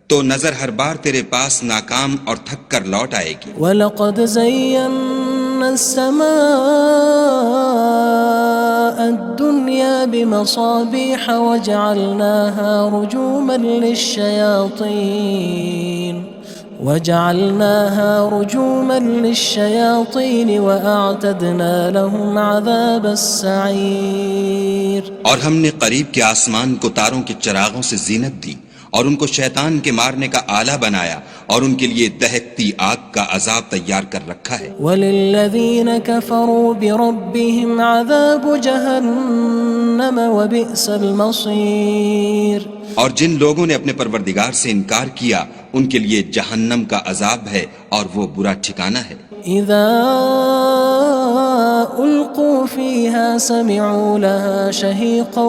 تو نظر ہر بار تیرے پاس ناکام اور تھک کر لوٹ آئے گی۔ وَلَقَدْ زَيَّنَّا السَّمَاءَ الدُّنْيَا بِمَصَابِيحَ وَجَعَلْنَاهَا رُجُومًا لِلشَّيَاطِينِ وَأَعْتَدْنَا لَهُمْ عَذَابَ السَّعِيرِ۔ اور ہم نے قریب کے آسمان کو تاروں کے چراغوں سے زینت دی اور ان کو شیطان کے مارنے کا آلہ بنایا اور ان کے لیے دہکتی آگ کا عذاب تیار کر رکھا ہے۔ وَلِلَّذِينَ كَفَرُوا بِرَبِّهِمْ عَذَابُ جَهَنَّمَ وَبِئْسَ الْمَصِيرُ۔ اور جن لوگوں نے اپنے پروردگار سے انکار کیا ان کے لیے جہنم کا عذاب ہے اور وہ برا ٹھکانہ ہے۔ اذا القوا فيها سمعوا لها شهيقا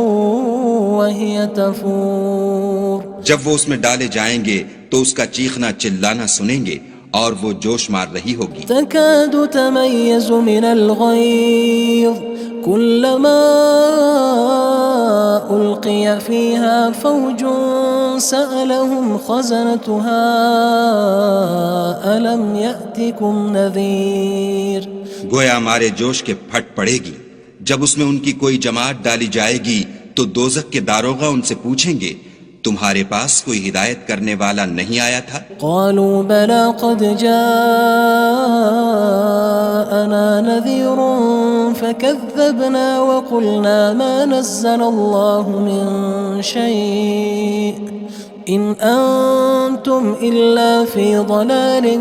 وهي تفور۔ جب وہ اس میں ڈالے جائیں گے تو اس کا چیخنا چلانا سنیں گے اور وہ جوش مار رہی ہوگی۔ تكاد تميز من الغيظ كلما ألقي فيها فوج سألهم خزنتها ألم يأتكم نذير۔ گویا ہمارے جوش کے پھٹ پڑے گی جب اس میں ان کی کوئی جماعت ڈالی جائے گی تو دوزخ کے داروغہ ان سے پوچھیں گے تمہارے پاس کوئی ہدایت کرنے والا نہیں آیا تھا؟ قالوا بلى قد جاءنا نذير فكذبنا وقلنا ما نزل الله من شيء إن أنتم إلا في ضلال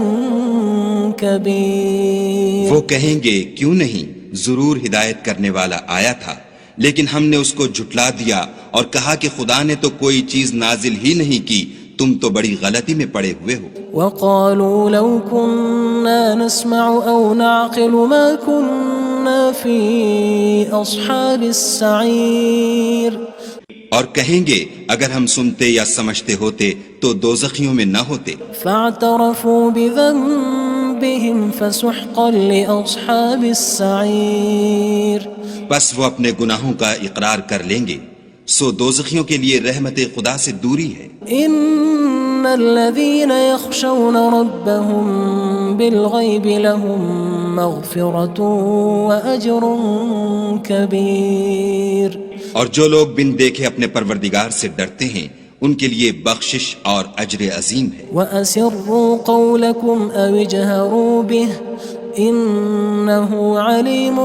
كبير۔ وہ کہیں گے کیوں نہیں، ضرور ہدایت کرنے والا آیا تھا لیکن ہم نے اس کو جھٹلا دیا اور کہا کہ خدا نے تو کوئی چیز نازل ہی نہیں کی، تم تو بڑی غلطی میں پڑے ہوئے ہو۔ وقالوا لو كنا نسمع أو نعقل ما كنا في أصحاب السعير۔ اور کہیں گے اگر ہم سنتے یا سمجھتے ہوتے تو دوزخیوں میں نہ ہوتے. فاعترفوا بذنبهم فسحقا لأصحاب السعير. بس وہ اپنے گناہوں کا اقرار کر لیں گے، سو دوزخیوں کے لیے رحمت خدا سے دوری ہے. ان الذين يخشون ربهم بالغيب لهم مغفرة وأجر كبير. اور جو لوگ بن دیکھے اپنے پروردگار سے ڈرتے ہیں ان کے لیے بخشش اور اجر عظیم ہے. وَأَسِرُّوا قَوْلَكُمْ أَوِ اجْهَرُوا بِهِ إِنَّهُ عَلِيمٌ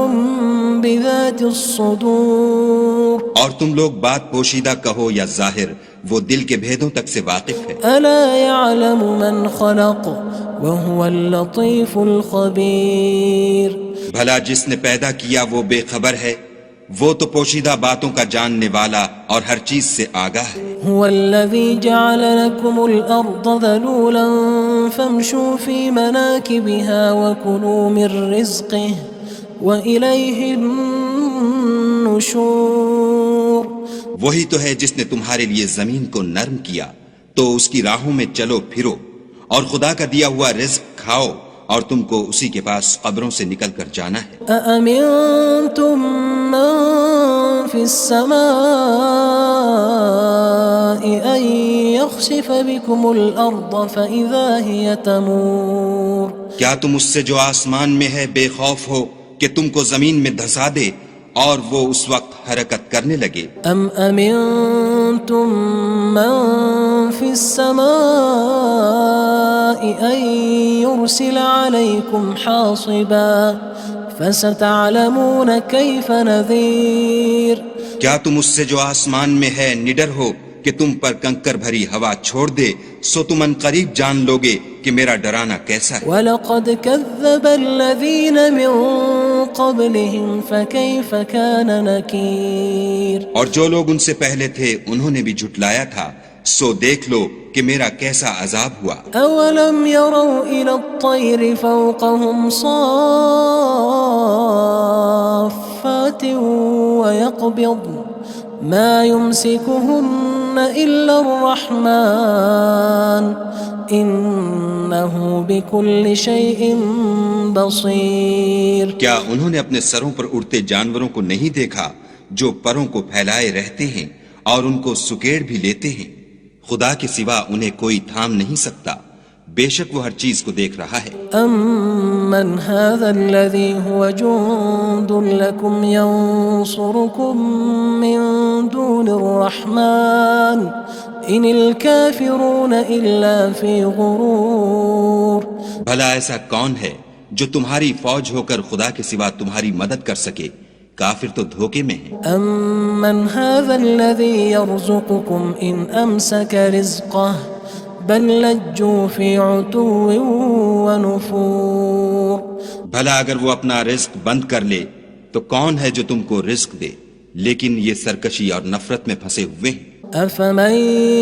بِذَاتِ الصُّدُورِ. اور تم لوگ بات پوشیدہ کہو یا ظاہر، وہ دل کے بھیدوں تک سے واقف ہے. أَلَا يَعْلَمُ مَنْ خَلَقَ وَهُوَ اللَّطِيفُ الْخَبِيرُ. بھلا جس نے پیدا کیا وہ بے خبر ہے، وہ تو پوشیدہ باتوں کا جاننے والا اور ہر چیز سے آگاہ ہے. هو الذي جعل لكم الأرض ذلولا فامشوا في مناكبها وكلوا من رزقه وإليه النشور. وہی تو ہے جس نے تمہارے لیے زمین کو نرم کیا تو اس کی راہوں میں چلو پھرو اور خدا کا دیا ہوا رزق کھاؤ اور تم کو اسی کے پاس قبروں سے نکل کر جانا ہے. أأمنتم من في السماء أن يخسف بكم الأرض فإذا هي تمور. کیا تم اس سے جو آسمان میں ہے بے خوف ہو کہ تم کو زمین میں دھسا دے اور وہ اس وقت حرکت کرنے لگے؟ أم أمنتم من في السماء أن يرسل عليكم حاصبا فستعلمون كيف نذير. کیا تم اس سے جو آسمان میں ہے نڈر ہو کہ تم پر کنکر بھری ہوا چھوڑ دے، سو تم ان قریب جان لوگے کہ میرا ڈرانا کیسا ہے. وَلَقَدْ كَذَّبَ الَّذِينَ مِن قَبْلِهِمْ فَكَيْفَ كَانَ نَكِيرٌ. اور جو لوگ ان سے پہلے تھے انہوں نے بھی جھٹلایا تھا، سو دیکھ لو کہ میرا کیسا عذاب ہوا. أَوَلَمْ يَرَوْا إِلَى الطَّيْرِ فَوْقَهُمْ صَافَّاتٍ وَيَقْبِضْنَ مَا يُمْسِكُهُنَّ إِلَّا الرَّحْمَنُ إِنَّهُ بِكُلِّ شَيْءٍ بَصِيرٌ. کیا انہوں نے اپنے سروں پر اڑتے جانوروں کو نہیں دیکھا جو پروں کو پھیلائے رہتے ہیں اور ان کو سکیڑ بھی لیتے ہیں؟ خدا کے سوا انہیں کوئی تھام نہیں سکتا، بے شک وہ ہر چیز کو دیکھ رہا ہے. أَمَّنْ هَذَا الَّذِي هُوَ جُندٌ لَكُمْ يَنصُرُكُم مِّن دُونِ الرَّحْمَنِ إِنِ الْكَافِرُونَ إِلَّا فِي غُرُورٍ. بھلا ایسا کون ہے جو تمہاری فوج ہو کر خدا کے سوا تمہاری مدد کر سکے؟ کافر تو دھوکے میں ہیں. أَمَّنْ هَذَا الَّذِي يَرْزُقُكُمْ إِنْ أَمْسَكَ رِزْقَهُ بَلْ لَجُّوا فِي عُتُوٍّ وَنُفُورٍ. بھلا اگر وہ اپنا رزق بند کر لے تو کون ہے جو تم کو رزق دے؟ لیکن یہ سرکشی اور نفرت میں پھنسے ہوئے ہیں. أَفَمَن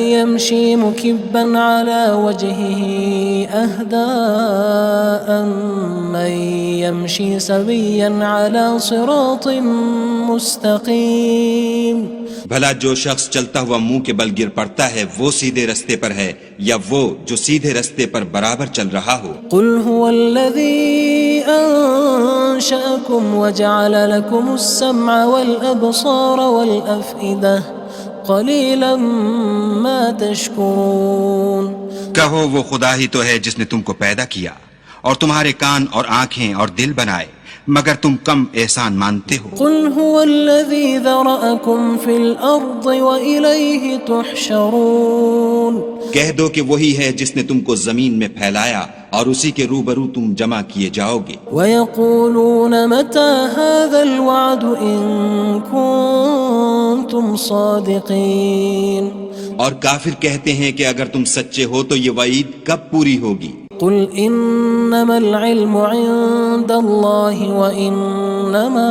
يَمْشِي مُكِبًّا عَلَى وَجْهِهِ أَهْدَىٰ أَمَّن يَمْشِي سَوِيًّا عَلَى صِرَاطٍ مُّسْتَقِيمٍ. بھلا جو شخص چلتا ہوا منہ کے بل گر پڑتا ہے وہ سیدھے رستے پر ہے یا وہ جو سیدھے رستے پر برابر چل رہا ہو؟ قُلْ هُوَ الَّذِي أَنشَأَكُمْ وَجَعَلَ لَكُمُ السَّمْعَ وَالْأَبْصَارَ وَالْأَفْئِدَةَ قَلِيلًا مَا تَشْكُرُونَ. کہو وہ خدا ہی تو ہے جس نے تم کو پیدا کیا اور تمہارے کان اور آنکھیں اور دل بنائے، مگر تم کم احسان مانتے ہو. قُلْ هُوَ الَّذِي ذَرَأَكُمْ فِي الْأَرْضِ وَإِلَيْهِ تُحْشَرُونَ. کہہ دو کہ وہی ہے جس نے تم کو زمین میں پھیلایا اور اسی کے روبرو تم جمع کیے جاؤ گے. وَيَقُولُونَ مَتَى هَذَا الْوَعْدُ إِن كُنتُمْ صَادِقِينَ. اور کافر کہتے ہیں کہ اگر تم سچے ہو تو یہ وعید کب پوری ہوگی؟ قُلْ إِنَّمَا الْعِلْمُ عِندَ اللَّهِ وَإِنَّمَا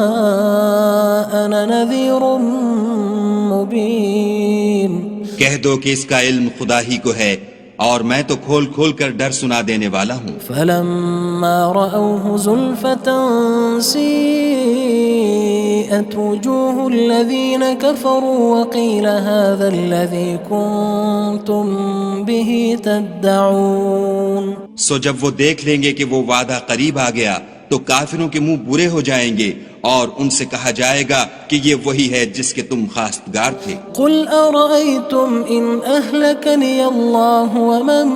أَنَا نَذِيرٌ مُّبِينٌ. کہہ دو کہ اس کا علم خدا ہی کو ہے اور میں تو کھول کھول کر ڈر سنا دینے والا ہوں. فَلَمَّا رَأَوْهُ زُلْفَةً سِيئَتْ وسيئت وجوه الذين كفروا وقيل هذا الذي كنتم به تدعون. سو جب وہ دیکھ لیں گے کہ وہ وعدہ قریب آ گیا تو کافروں کے منہ برے ہو جائیں گے اور ان سے کہا جائے گا کہ یہ وہی ہے جس کے تم خواستگار تھے. قل أرأيتم إن أهلكني الله ومن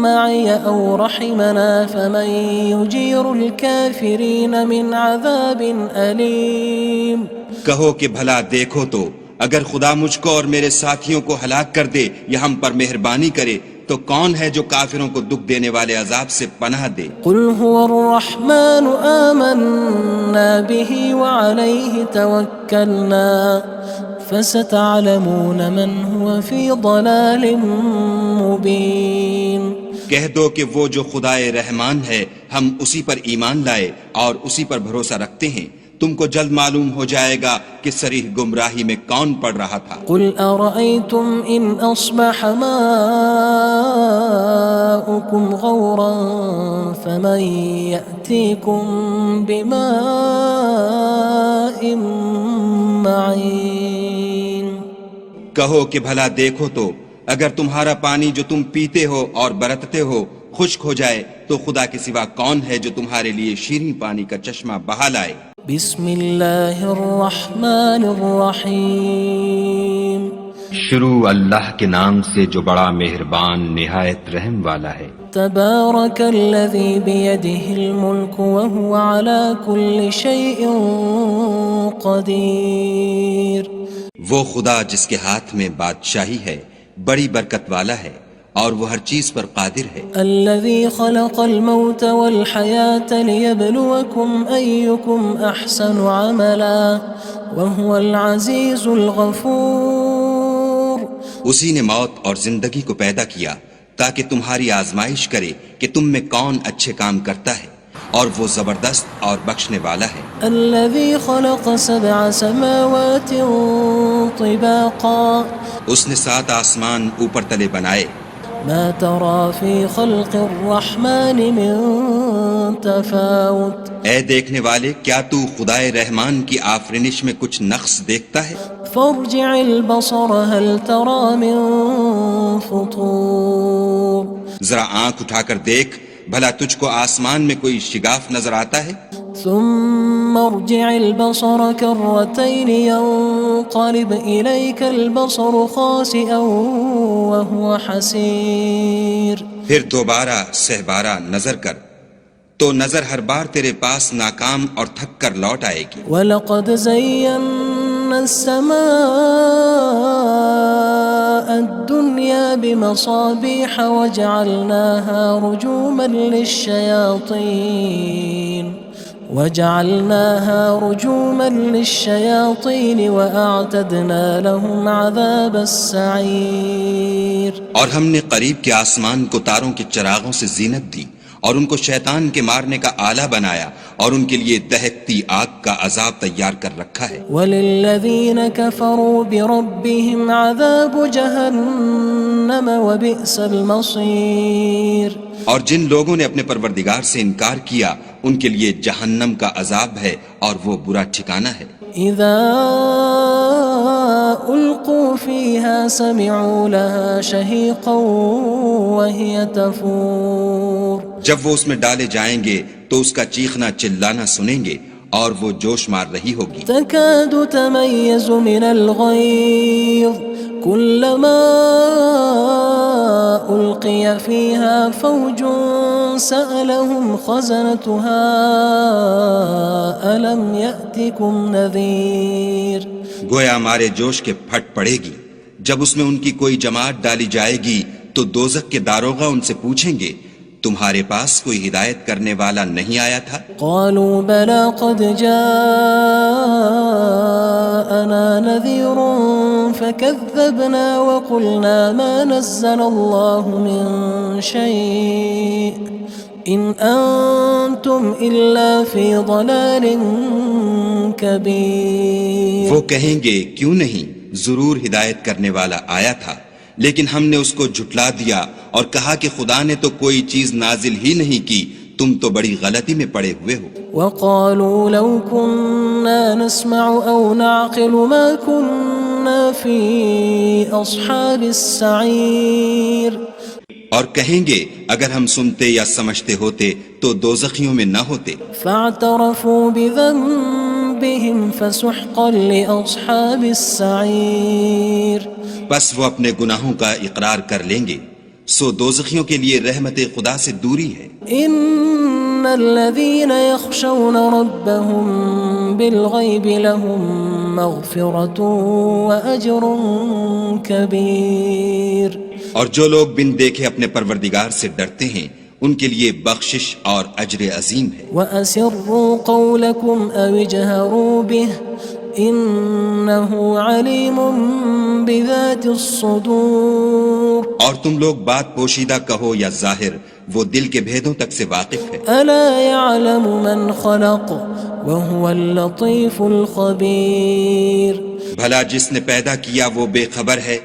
معي أو رحمنا فمن يجير الكافرين من عذاب أليم. کہو کہ بھلا دیکھو تو اگر خدا مجھ کو اور میرے ساتھیوں کو ہلاک کر دے یا ہم پر مہربانی کرے تو کون ہے جو کافروں کو دکھ دینے والے عذاب سے پناہ دے. قل هو الرحمن آمنا به وعليه توكلنا فستعلمون من هو في ضلال مبين. کہہ دو کہ وہ جو خدائے رحمان ہے ہم اسی پر ایمان لائے اور اسی پر بھروسہ رکھتے ہیں. تم کو جلد معلوم ہو جائے گا کہ صریح گمراہی میں کون پڑ رہا تھا. قل أرأيتم إن أصبح ماؤكم غورا فمن يأتيكم بماء معين. کہو کہ بھلا دیکھو تو اگر تمہارا پانی جو تم پیتے ہو اور برتتے ہو خشک ہو جائے تو خدا کے سوا کون ہے جو تمہارے لیے شیریں پانی کا چشمہ بہا لائے. بسم اللہ الرحمن الرحیم. شروع اللہ کے نام سے جو بڑا مہربان نہایت رحم والا ہے. تبارک الذی بیدہ الملک وہو علی کل شیء قدیر. وہ خدا جس کے ہاتھ میں بادشاہی ہے بڑی برکت والا ہے اور وہ ہر چیز پر قادر ہے. الذي خلق الموت والحياة ليبلوكم أيكم أحسن عملا وهو العزيز الغفور. اسی نے موت اور زندگی کو پیدا کیا تاکہ تمہاری آزمائش کرے کہ تم میں کون اچھے کام کرتا ہے اور وہ زبردست اور بخشنے والا ہے. الذي خلق 7 سماوات طباقا. اس نے 7 آسمان اوپر تلے بنائے. ما ترى في خلق الرحمن من تفاوت. اے دیکھنے والے کیا تو خدائے رحمان کی آفرینش میں کچھ نقص دیکھتا ہے؟ فارجع البصر هل ترى من فطور. ذرا آنکھ اٹھا کر دیکھ بھلا تجھ کو آسمان میں کوئی شگاف نظر آتا ہے؟ ثم ارجع البصر كرتين ينقلب إليك البصر خاسئا وهو حسير. پھر دوبارہ سہبارہ نظر کر تو نظر ہر بار تیرے پاس ناکام اور تھک کر لوٹ آئے گی. وَلَقَدْ زَيَّنَّا السَّمَاءَ الدُّنْيَا بِمَصَابِيحَ وَجَعَلْنَاهَا رُجُومًا لِلشَّيَاطِينِ وَأَعْتَدْنَا لَهُمْ عَذَابَ السَّعِيرِ. اور ہم نے قریب کے آسمان کو تاروں کے چراغوں سے زینت دی اور ان کو شیطان کے مارنے کا آلہ بنایا اور ان کے لیے دہکتی آگ کا عذاب تیار کر رکھا ہے. وَلِلَّذِينَ كَفَرُوا بِرَبِّهِمْ عَذَابُ جَهَنَّمَ وَبِئْسَ الْمَصِيرُ. اور جن لوگوں نے اپنے پروردگار سے انکار کیا ان کے لیے جہنم کا عذاب ہے اور وہ برا ٹھکانہ ہے. اذا القوا فيها سمعوا لها شهيقا وهي تفور. جب وہ اس میں ڈالے جائیں گے تو اس کا چیخنا چلانا سنیں گے اور وہ جوش مار رہی ہوگی. تكاد تميز من الغيظ كلما ألقي فيها فوج سألهم خزنتها ألم يأتكم نذير. گویا مارے جوش کے پھٹ پڑے گی. جب اس میں ان کی کوئی جماعت ڈالی جائے گی تو دوزخ کے داروغہ ان سے پوچھیں گے تمہارے پاس کوئی ہدایت کرنے والا نہیں آیا تھا؟ قالوا بلى قد جاءنا نذير فكذبنا وقلنا ما نزل الله من شيء إن أنتم إلا في ضلال كبير. وہ کہیں گے کیوں نہیں ضرور ہدایت کرنے والا آیا تھا لیکن ہم نے اس کو جھٹلا دیا اور کہا کہ خدا نے تو کوئی چیز نازل ہی نہیں کی تم تو بڑی غلطی میں پڑے ہوئے ہو. وقالوا لو كنا نسمع أو نعقل ما كنا في أصحاب السعير. اور کہیں گے اگر ہم سنتے یا سمجھتے ہوتے تو دوزخیوں میں نہ ہوتے. فاعترفوا بذنبهم فسحقا لأصحاب السعير. بس وہ اپنے گناہوں کا اقرار کر لیں گے، سو دوزخیوں کے لیے رحمت خدا سے دوری ہے. ان الذين يخشون ربهم بالغيب لهم مغفرة وأجر كبير. اور جو لوگ بن دیکھے اپنے پروردگار سے ڈرتے ہیں ان کے لیے بخشش اور اجر عظیم ہے. وَأَسِرُّوا قَوْلَكُمْ أَوِ اجْهَرُوا بِهِ إِنَّهُ عَلِيمٌ بِذَاتِ الصُّدُورِ. اور تم لوگ بات پوشیدہ کہو یا ظاہر، وہ دل کے بھیدوں تک سے واقف ہے. أَلَا يَعْلَمُ مَنْ خَلَقَ وَهُوَ اللَّطِيفُ الْخَبِيرُ. بھلا جس نے پیدا کیا وہ بے خبر ہے،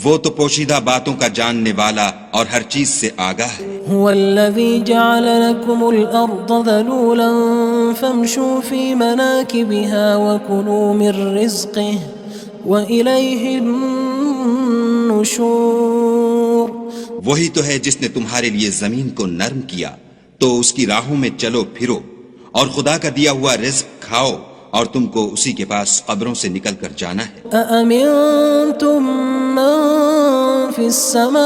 وہ تو پوشیدہ باتوں کا جاننے والا اور ہر چیز سے آگاہ ہے. هو الذي جعل لكم الأرض ذلولا فامشوا في مناكبها وكلوا من رزقه وإليه النشور. وہی تو ہے جس نے تمہارے لیے زمین کو نرم کیا تو اس کی راہوں میں چلو پھرو اور خدا کا دیا ہوا رزق کھاؤ اور تم کو اسی کے پاس قبروں سے نکل کر جانا ہے. أأمنتم من في السماء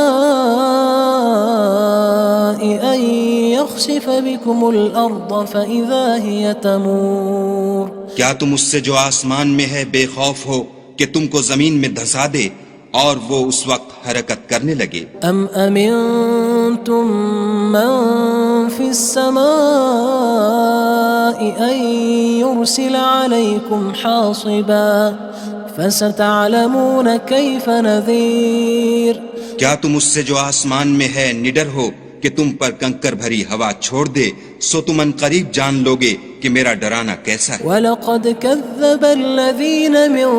أن يخسف بكم الأرض فإذا هي تمور. کیا تم اس سے جو آسمان میں ہے بے خوف ہو کہ تم کو زمین میں دھسا دے اور وہ اس وقت حرکت کرنے لگے؟ أم أمنتم من في السماء أن يرسل عليكم حاصبا فستعلمون كيف نذير. کیا تم اس سے جو آسمان میں ہے نڈر ہو کہ تم پر کنکر بھری ہوا چھوڑ دے، سو تم ان قریب جان لوگے کہ میرا ڈرانا کیسا ہے. وَلَقَدْ كَذَّبَ الَّذِينَ مِن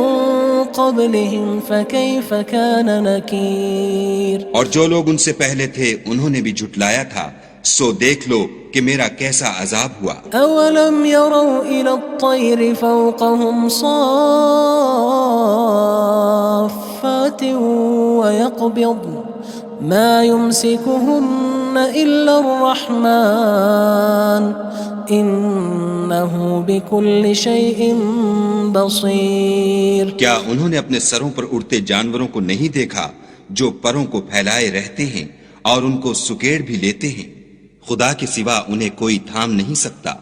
قَبْلِهِمْ فَكَيْفَ كَانَ نَكِيرٌ. اور جو لوگ ان سے پہلے تھے انہوں نے بھی جھٹلایا تھا، سو دیکھ لو کہ میرا کیسا عذاب ہوا. أَوَلَمْ يَرَوْا إِلَى الطَّيْرِ فَوْقَهُمْ صَافَّاتٍ وَيَقْبِضْنَ مَا يُمْسِكُهُنَّ إِلَّا الرَّحْمَنُ إِنَّهُ بِكُلِّ شَيْءٍ بَصِيرٌ. کیا انہوں نے اپنے سروں پر اڑتے جانوروں کو نہیں دیکھا جو پروں کو پھیلائے رہتے ہیں اور ان کو سکیڑ بھی لیتے ہیں؟ خدا کے سوا انہیں کوئی تھام نہیں سکتا،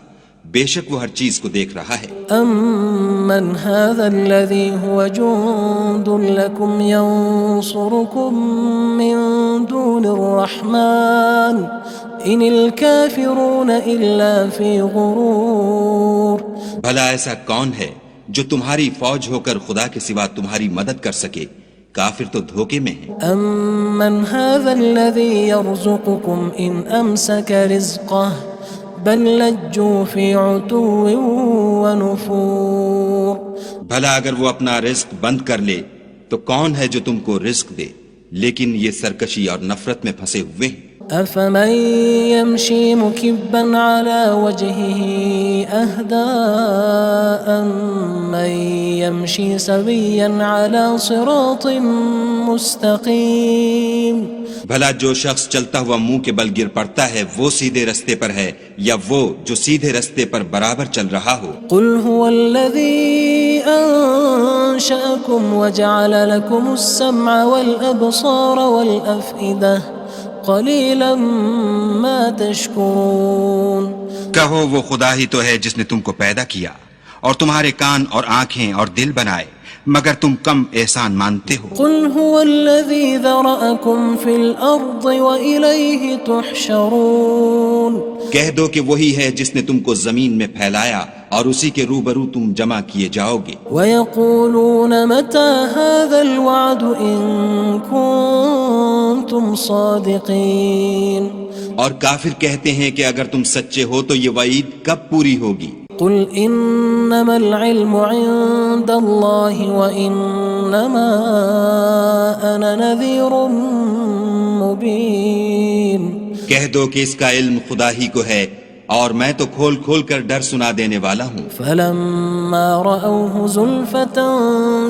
بے شک وہ ہر چیز کو دیکھ رہا ہے. أَمَّنْ هَذَا الَّذِي هُوَ جُندٌ لَكُمْ يَنصُرُكُم مِّن دُونِ الرَّحْمَنِ إِنِ الْكَافِرُونَ إِلَّا فِي غُرُورٍ. بھلا ایسا کون ہے جو تمہاری فوج ہو کر خدا کے سوا تمہاری مدد کر سکے؟ کافر تو دھوکے میں ہیں. أَمَّنْ هَذَا الَّذِي يَرْزُقُكُمْ إِنْ أَمْسَكَ رِزْقَهُ بَلْ لَجُّوا فِي عُتُوٍّ وَنُفُورٍ. بھلا اگر وہ اپنا رزق بند کر لے تو کون ہے جو تم کو رزق دے؟ لیکن یہ سرکشی اور نفرت میں پھنسے ہوئے ہیں. أَفَمَن يَمْشِي مُكِبًّا عَلَى وَجْهِهِ أَهْدَىٰ أَمَّن يَمْشِي سَوِيًّا عَلَى صِرَاطٍ مُّسْتَقِيمٍ. بھلا جو شخص چلتا ہوا منہ کے بل گر پڑتا ہے وہ سیدھے رستے پر ہے یا وہ جو سیدھے رستے پر برابر چل رہا ہو؟ قُلْ هُوَ الَّذِي أَنشَأَكُمْ وَجَعَلَ لَكُمُ السَّمْعَ وَالْأَبْصَارَ وَالْأَفْئِدَةَ قَلِيلًا مَا تَشْكُرُونَ. کہو وہ خدا ہی تو ہے جس نے تم کو پیدا کیا اور تمہارے کان اور آنکھیں اور دل بنائے، مگر تم کم احسان مانتے ہو. قُلْ هُوَ الَّذِي ذَرَأَكُمْ فِي الْأَرْضِ وَإِلَيْهِ تُحْشَرُونَ. کہہ دو کہ وہی ہے جس نے تم کو زمین میں پھیلایا اور اسی کے روبرو تم جمع کیے جاؤ گے. وَيَقُولُونَ مَتَى هَذَا الْوَعْدُ إِن كُنتُمْ صَادِقِينَ. اور کافر کہتے ہیں کہ اگر تم سچے ہو تو یہ وعید کب پوری ہوگی؟ قُلْ إِنَّمَا الْعِلْمُ عِندَ اللَّهِ وَإِنَّمَا أَنَا نَذِيرٌ مُّبِينٌ. کہہ دو کہ اس کا علم خدا ہی کو ہے اور میں تو کھول کھول کر ڈر سنا دینے والا ہوں۔ فلما رأوه زلفة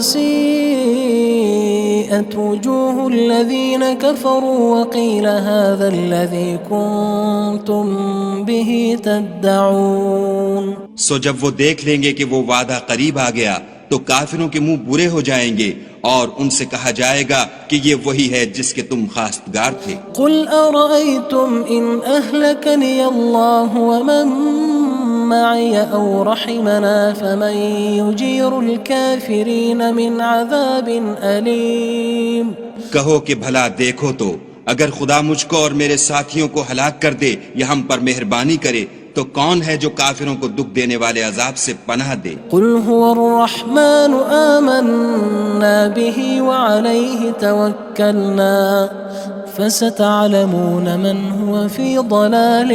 سيئت وجوه الذين كفروا وقيل هذا الذي كنتم به تدعون۔ سو جب وہ دیکھ لیں گے کہ وہ وعدہ قریب آ گیا تو کافروں کے منہ برے ہو جائیں گے اور ان سے کہا جائے گا کہ یہ وہی ہے جس کے تم خواستگار تھے۔ قل أرأيتم إن أهلكني الله ومن معي أو رحمنا فمن يجير الكافرين من عذاب أليم۔ کہو کہ بھلا دیکھو تو اگر خدا مجھ کو اور میرے ساتھیوں کو ہلاک کر دے یا ہم پر مہربانی کرے تو کون ہے جو کافروں کو دکھ دینے والے عذاب سے پناہ دے؟ قل هو الرحمن آمنا به وعليه توكلنا فستعلمون من هو في ضلال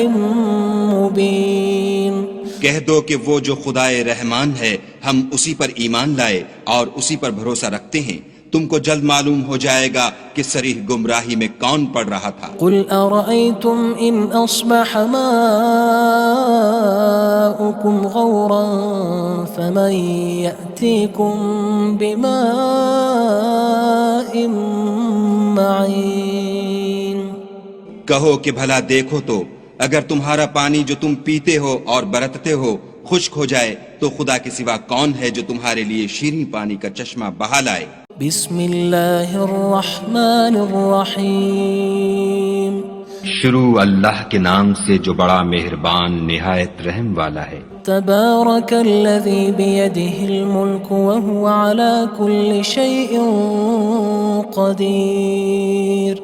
مبين۔ کہہ دو کہ وہ جو خدائے رحمان ہے ہم اسی پر ایمان لائے اور اسی پر بھروسہ رکھتے ہیں، تم کو جلد معلوم ہو جائے گا کہ صریح گمراہی میں کون پڑ رہا تھا۔ قل أرأيتم إن أصبح ماؤكم غورا فمن يأتيكم بماء معين۔ کہو کہ بھلا دیکھو تو اگر تمہارا پانی جو تم پیتے ہو اور برتتے ہو خشک ہو جائے تو خدا کے سوا کون ہے جو تمہارے لیے شیریں پانی کا چشمہ بہا لائے؟ بسم اللہ الرحمن الرحیم۔ شروع اللہ کے نام سے جو بڑا مہربان نہایت رحم والا ہے۔ تبارک الذی بیدہ الملک وہو علی کل شیء قدیر۔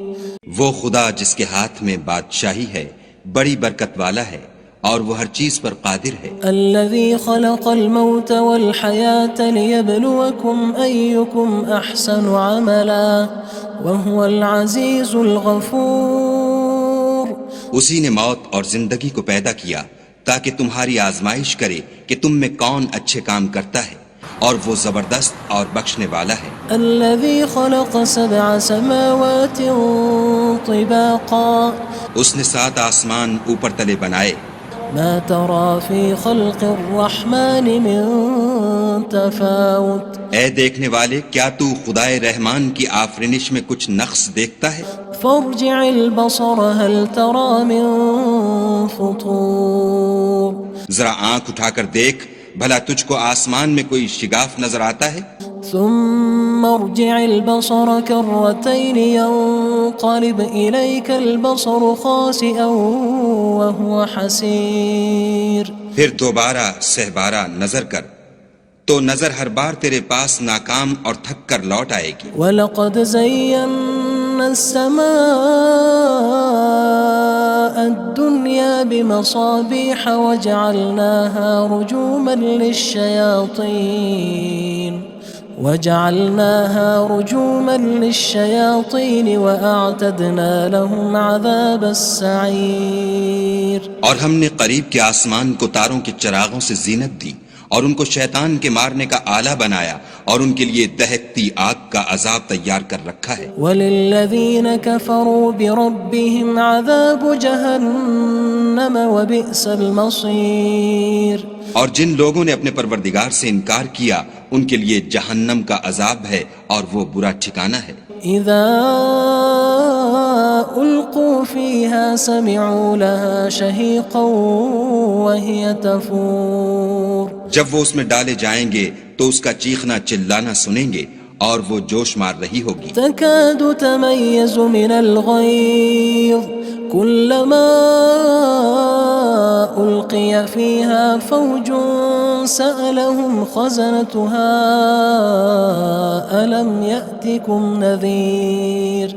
وہ خدا جس کے ہاتھ میں بادشاہی ہے بڑی برکت والا ہے اور وہ ہر چیز پر قادر ہے۔ الذي خلق الموت والحياة ليبلوكم أيكم أحسن عملا وهو العزيز الغفور۔ اسی نے موت اور زندگی کو پیدا کیا تاکہ تمہاری آزمائش کرے کہ تم میں کون اچھے کام کرتا ہے اور وہ زبردست اور بخشنے والا ہے۔ الذي خلق 7 سماوات طباقا۔ اس نے 7 آسمان اوپر تلے بنائے۔ ما ترى في خلق الرحمن من تفاوت۔ اے دیکھنے والے کیا تو خدائے رحمان کی آفرینش میں کچھ نقص دیکھتا ہے؟ فارجع البصر هل ترى من فطور۔ ذرا آنکھ اٹھا کر دیکھ بھلا تجھ کو آسمان میں کوئی شگاف نظر آتا ہے؟ ثم ارجع البصر كرتين ينقلب إليك البصر خاسئا وهو حسير۔ پھر دوبارہ سہبارہ نظر کر تو نظر ہر بار تیرے پاس ناکام اور تھک کر لوٹ آئے گی۔ وَلَقَدْ زَيَّنَّا السَّمَاءَ الدُّنْيَا بِمَصَابِيحَ وَجَعَلْنَاهَا رُجُومًا لِلشَّيَاطِينِ وَأَعْتَدْنَا لَهُمْ عَذَابَ السَّعِيرِ۔ اور ہم نے قریب کے آسمان کو تاروں کے چراغوں سے زینت دی اور ان کو شیطان کے مارنے کا آلہ بنایا اور ان کے لیے دہکتی آگ کا عذاب تیار کر رکھا ہے۔ وَلِلَّذِينَ كَفَرُوا بِرَبِّهِمْ عَذَابُ جَهَنَّمَ وَبِئْسَ الْمَصِيرُ۔ اور جن لوگوں نے اپنے پروردگار سے انکار کیا ان کے لیے جہنم کا عذاب ہے اور وہ برا ٹھکانہ ہے۔ اذا القوا فيها سمعوا لها شهيقا وهي تفور۔ جب وہ اس میں ڈالے جائیں گے تو اس کا چیخنا چلانا سنیں گے اور وہ جوش مار رہی ہوگی۔ تكاد تميز من الغيظ كلما ألقي فيها فوج سألهم خزنتها ألم يأتكم نذير۔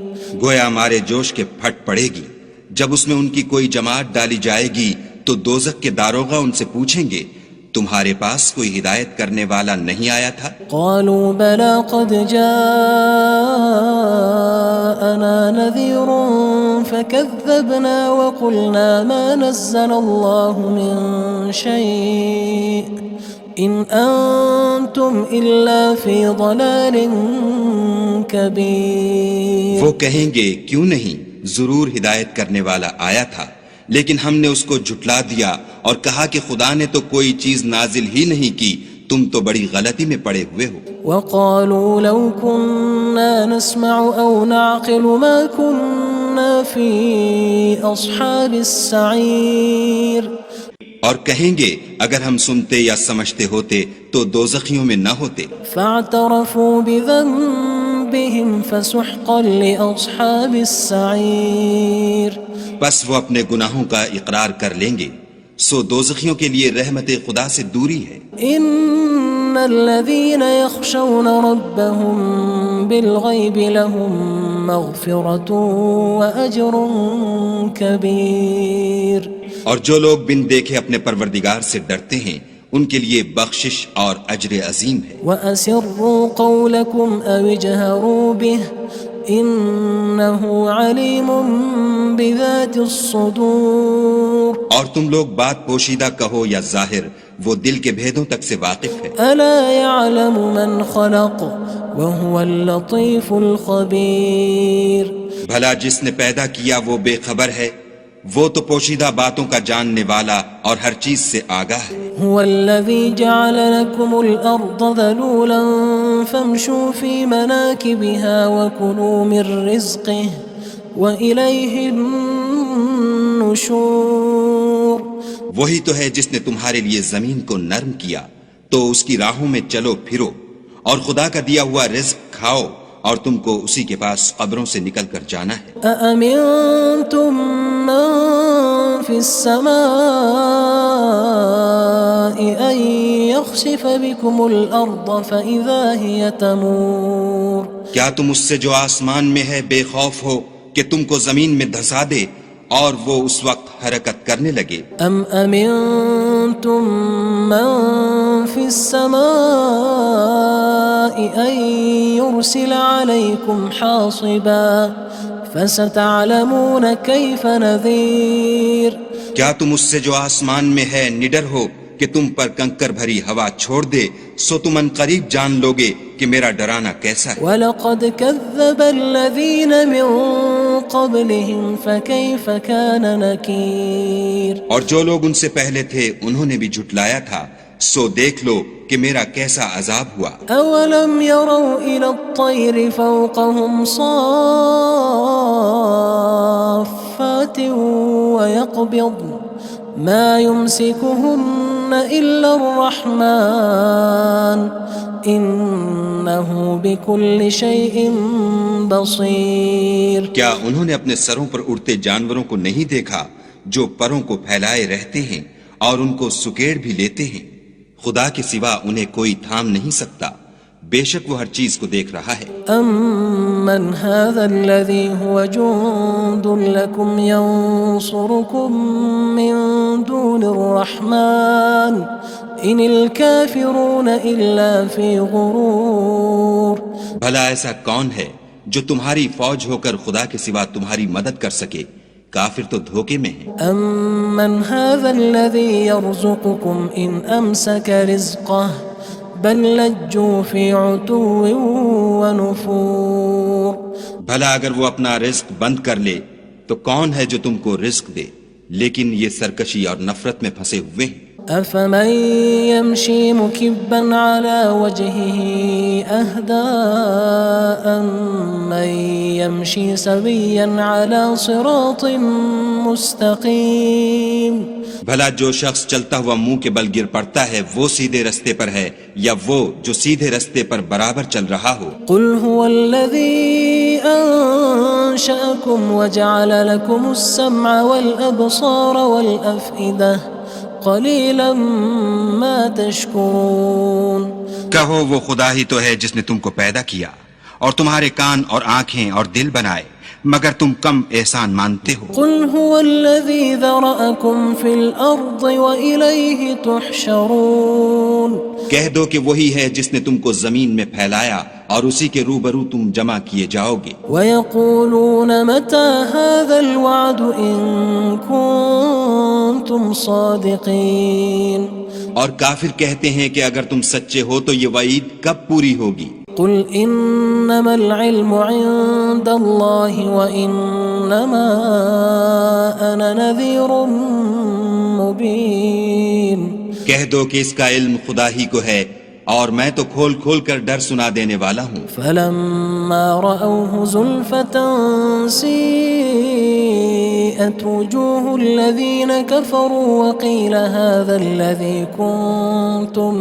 گویا مارے جوش کے پھٹ پڑے گی۔ جب اس میں ان کی کوئی جماعت ڈالی جائے گی تو دوزخ کے داروغہ ان سے پوچھیں گے تمہارے پاس کوئی ہدایت کرنے والا نہیں آیا تھا؟ قالوا بلى قد جاءنا نذير فكذبنا وقلنا ما نزل الله من شيء إن أنتم إلا في ضلال كبير۔ وہ کہیں گے کیوں نہیں، ضرور ہدایت کرنے والا آیا تھا، لیکن ہم نے اس کو جھٹلا دیا اور کہا کہ خدا نے تو کوئی چیز نازل ہی نہیں کی، تم تو بڑی غلطی میں پڑے ہوئے ہو۔ وقالوا لو كنا نسمع أو نعقل ما كنا في أصحاب السعير، اور کہیں گے اگر ہم سنتے یا سمجھتے ہوتے تو دوزخیوں میں نہ ہوتے۔ فاعترفوا بذنبهم فسحقا لأصحاب السعير، بس وہ اپنے گناہوں کا اقرار کر لیں گے، سو دوزخیوں کے لیے رحمت خدا سے دوری ہے۔ ان الذين يخشون ربهم بالغيب لهم مغفرة وأجر كبير، اور جو لوگ بن دیکھے اپنے پروردگار سے ڈرتے ہیں ان کے لیے بخشش اور اجر عظیم ہے۔ وأسروا قولكم أو اجهروا به إنه عليم بذات الصدور، اور تم لوگ بات پوشیدہ کہو یا ظاہر، وہ دل کے بھیدوں تک سے واقف ہے۔ ألا يعلم من خلق وهو اللطيف الخبير، بھلا جس نے پیدا کیا وہ بے خبر ہے، وہ تو پوشیدہ باتوں کا جاننے والا اور ہر چیز سے آگاہ ہے۔ هو الذي جعل لكم الأرض ذلولا فامشوا في مناكبها وكلوا من رزقه وإليه النشور، وہی تو ہے جس نے تمہارے لیے زمین کو نرم کیا تو اس کی راہوں میں چلو پھرو، اور خدا کا دیا ہوا رزق کھاؤ، اور تم کو اسی کے پاس قبروں سے نکل کر جانا ہے۔ أأمنتم من في السماء أن يخسف بكم الأرض فإذا هي تمور، کیا تم اس سے جو آسمان میں ہے بے خوف ہو کہ تم کو زمین میں دھسا دے اور وہ اس وقت حرکت کرنے لگے؟ أم أمنتم من في السماء أن يرسل عليكم حاصبا فستعلمون كيف نذير، کیا تم اس سے جو آسمان میں ہے نڈر ہو کہ تم پر کنکر بھری ہوا چھوڑ دے، سو تم ان قریب جان لوگے کہ میرا ڈرانا کیسا ہے۔ وَلَقَدْ كَذَّبَ الَّذِينَ مِن قَبْلِهِمْ فَكَيْفَ كَانَ نَكِيرٌ، اور جو لوگ ان سے پہلے تھے انہوں نے بھی جھٹلایا تھا، سو دیکھ لو کہ میرا کیسا عذاب ہوا۔ أَوَلَمْ يَرَوْا إِلَى الطَّيْرِ فَوْقَهُمْ صَافَّاتٍ وَيَقْبِضْنَ مَا يُمْسِكُهُنَّ إِلَّا الرَّحْمَنُ إِنَّهُ بِكُلِّ شَيْءٍ بَصِيرٌ، کیا انہوں نے اپنے سروں پر اڑتے جانوروں کو نہیں دیکھا جو پروں کو پھیلائے رہتے ہیں اور ان کو سکیڑ بھی لیتے ہیں؟ خدا کے سوا انہیں کوئی تھام نہیں سکتا، بے شک وہ ہر چیز کو دیکھ رہا ہے۔ أَمَّنْ هَذَا الَّذِي هُوَ جُندٌ لَكُمْ يَنصُرُكُم مِّن دُونِ الرَّحْمَنِ إِنِ الْكَافِرُونَ إِلَّا فِي غُرُورٍ، بھلا ایسا کون ہے جو تمہاری فوج ہو کر خدا کے سوا تمہاری مدد کر سکے؟ کافر تو دھوکے میں ہیں۔ أَمَّنْ هَذَا الَّذِي يَرْزُقُكُمْ إِنْ أَمْسَكَ رِزْقَهُ بَلْ لَجُّوا فِي عُتُوٍّ وَنُفُورٍ، بھلا اگر وہ اپنا رزق بند کر لے تو کون ہے جو تم کو رزق دے، لیکن یہ سرکشی اور نفرت میں پھنسے ہوئے ہیں۔ أَفَمَن يَمْشِي مُكِبًّا عَلَى وَجْهِهِ أَهْدَىٰ أَمَّن يَمْشِي سَوِيًّا عَلَى صِرَاطٍ مُّسْتَقِيمٍ، بھلا جو شخص چلتا ہوا منہ کے بل گر پڑتا ہے وہ سیدھے رستے پر ہے یا وہ جو سیدھے رستے پر برابر چل رہا ہو؟ قُلْ هُوَ الَّذِي أَنشَأَكُمْ وَجَعَلَ لَكُمُ السَّمْعَ وَالْأَبْصَارَ وَالْأَفْئِدَةَ قَلِيلًا مَا تَشْكُرُونَ، کہو وہ خدا ہی تو ہے جس نے تم کو پیدا کیا اور تمہارے کان اور آنکھیں اور دل بنائے، مگر تم کم احسان مانتے ہو۔ قُلْ هُوَ الَّذِي ذَرَأَكُمْ فِي الْأَرْضِ وَإِلَيْهِ تُحْشَرُونَ، کہہ دو کہ وہی ہے جس نے تم کو زمین میں پھیلایا اور اسی کے روبرو تم جمع کیے جاؤ گے۔ وَيَقُولُونَ مَتَى هَذَا الْوَعْدُ إِن كُنتُمْ صَادِقِينَ، اور کافر کہتے ہیں کہ اگر تم سچے ہو تو یہ وعید کب پوری ہوگی؟ قل انما العلم عند الله وانما انا نذير مبين. کہہ دو کہ اس کا علم خدا ہی کو ہے اور میں تو کھول کھول کر ڈر سنا دینے والا ہوں. فلما رأوه زلفة سيئت وجوه الذين كفروا وقيل هذا الذي كنتم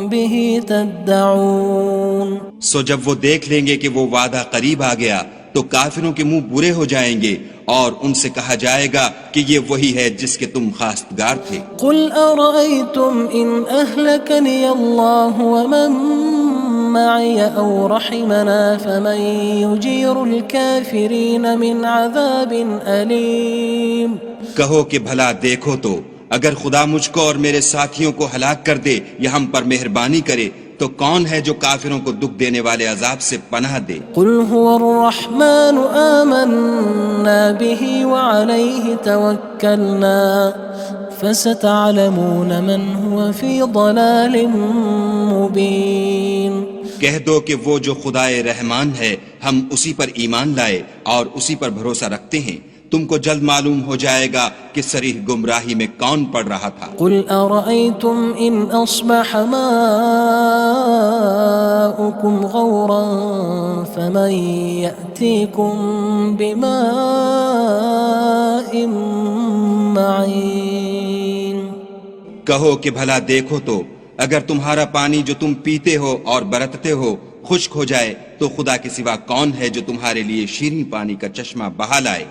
به تدعون. سو جب وہ دیکھ لیں گے کہ وہ وعدہ قریب آ گیا تو کافروں کے منہ برے ہو جائیں گے اور ان سے کہا جائے گا کہ یہ وہی ہے جس کے تم خواستگار تھے. قل أرأيتم إن أهلكني الله ومن معي أو رحمنا فمن يجير الكافرين من عذاب أليم. کہو کہ بھلا دیکھو تو اگر خدا مجھ کو اور میرے ساتھیوں کو ہلاک کر دے یا ہم پر مہربانی کرے تو کون ہے جو کافروں کو دکھ دینے والے عذاب سے پناہ دے. قل هو الرحمن آمنا به وعليه توكلنا فستعلمون من هو في ضلال مبين. کہہ دو کہ وہ جو خدائے رحمان ہے ہم اسی پر ایمان لائے اور اسی پر بھروسہ رکھتے ہیں، تم کو جلد معلوم ہو جائے گا کہ صریح گمراہی میں کون پڑ رہا تھا. قل أرأيتم إن أصبح ماؤكم غورا فمن يأتيكم بماء معين. کہو کہ بھلا دیکھو تو اگر تمہارا پانی جو تم پیتے ہو اور برتتے ہو خشک ہو جائے تو خدا کے سوا کون ہے جو تمہارے لیے شیریں پانی کا چشمہ بہا لائے.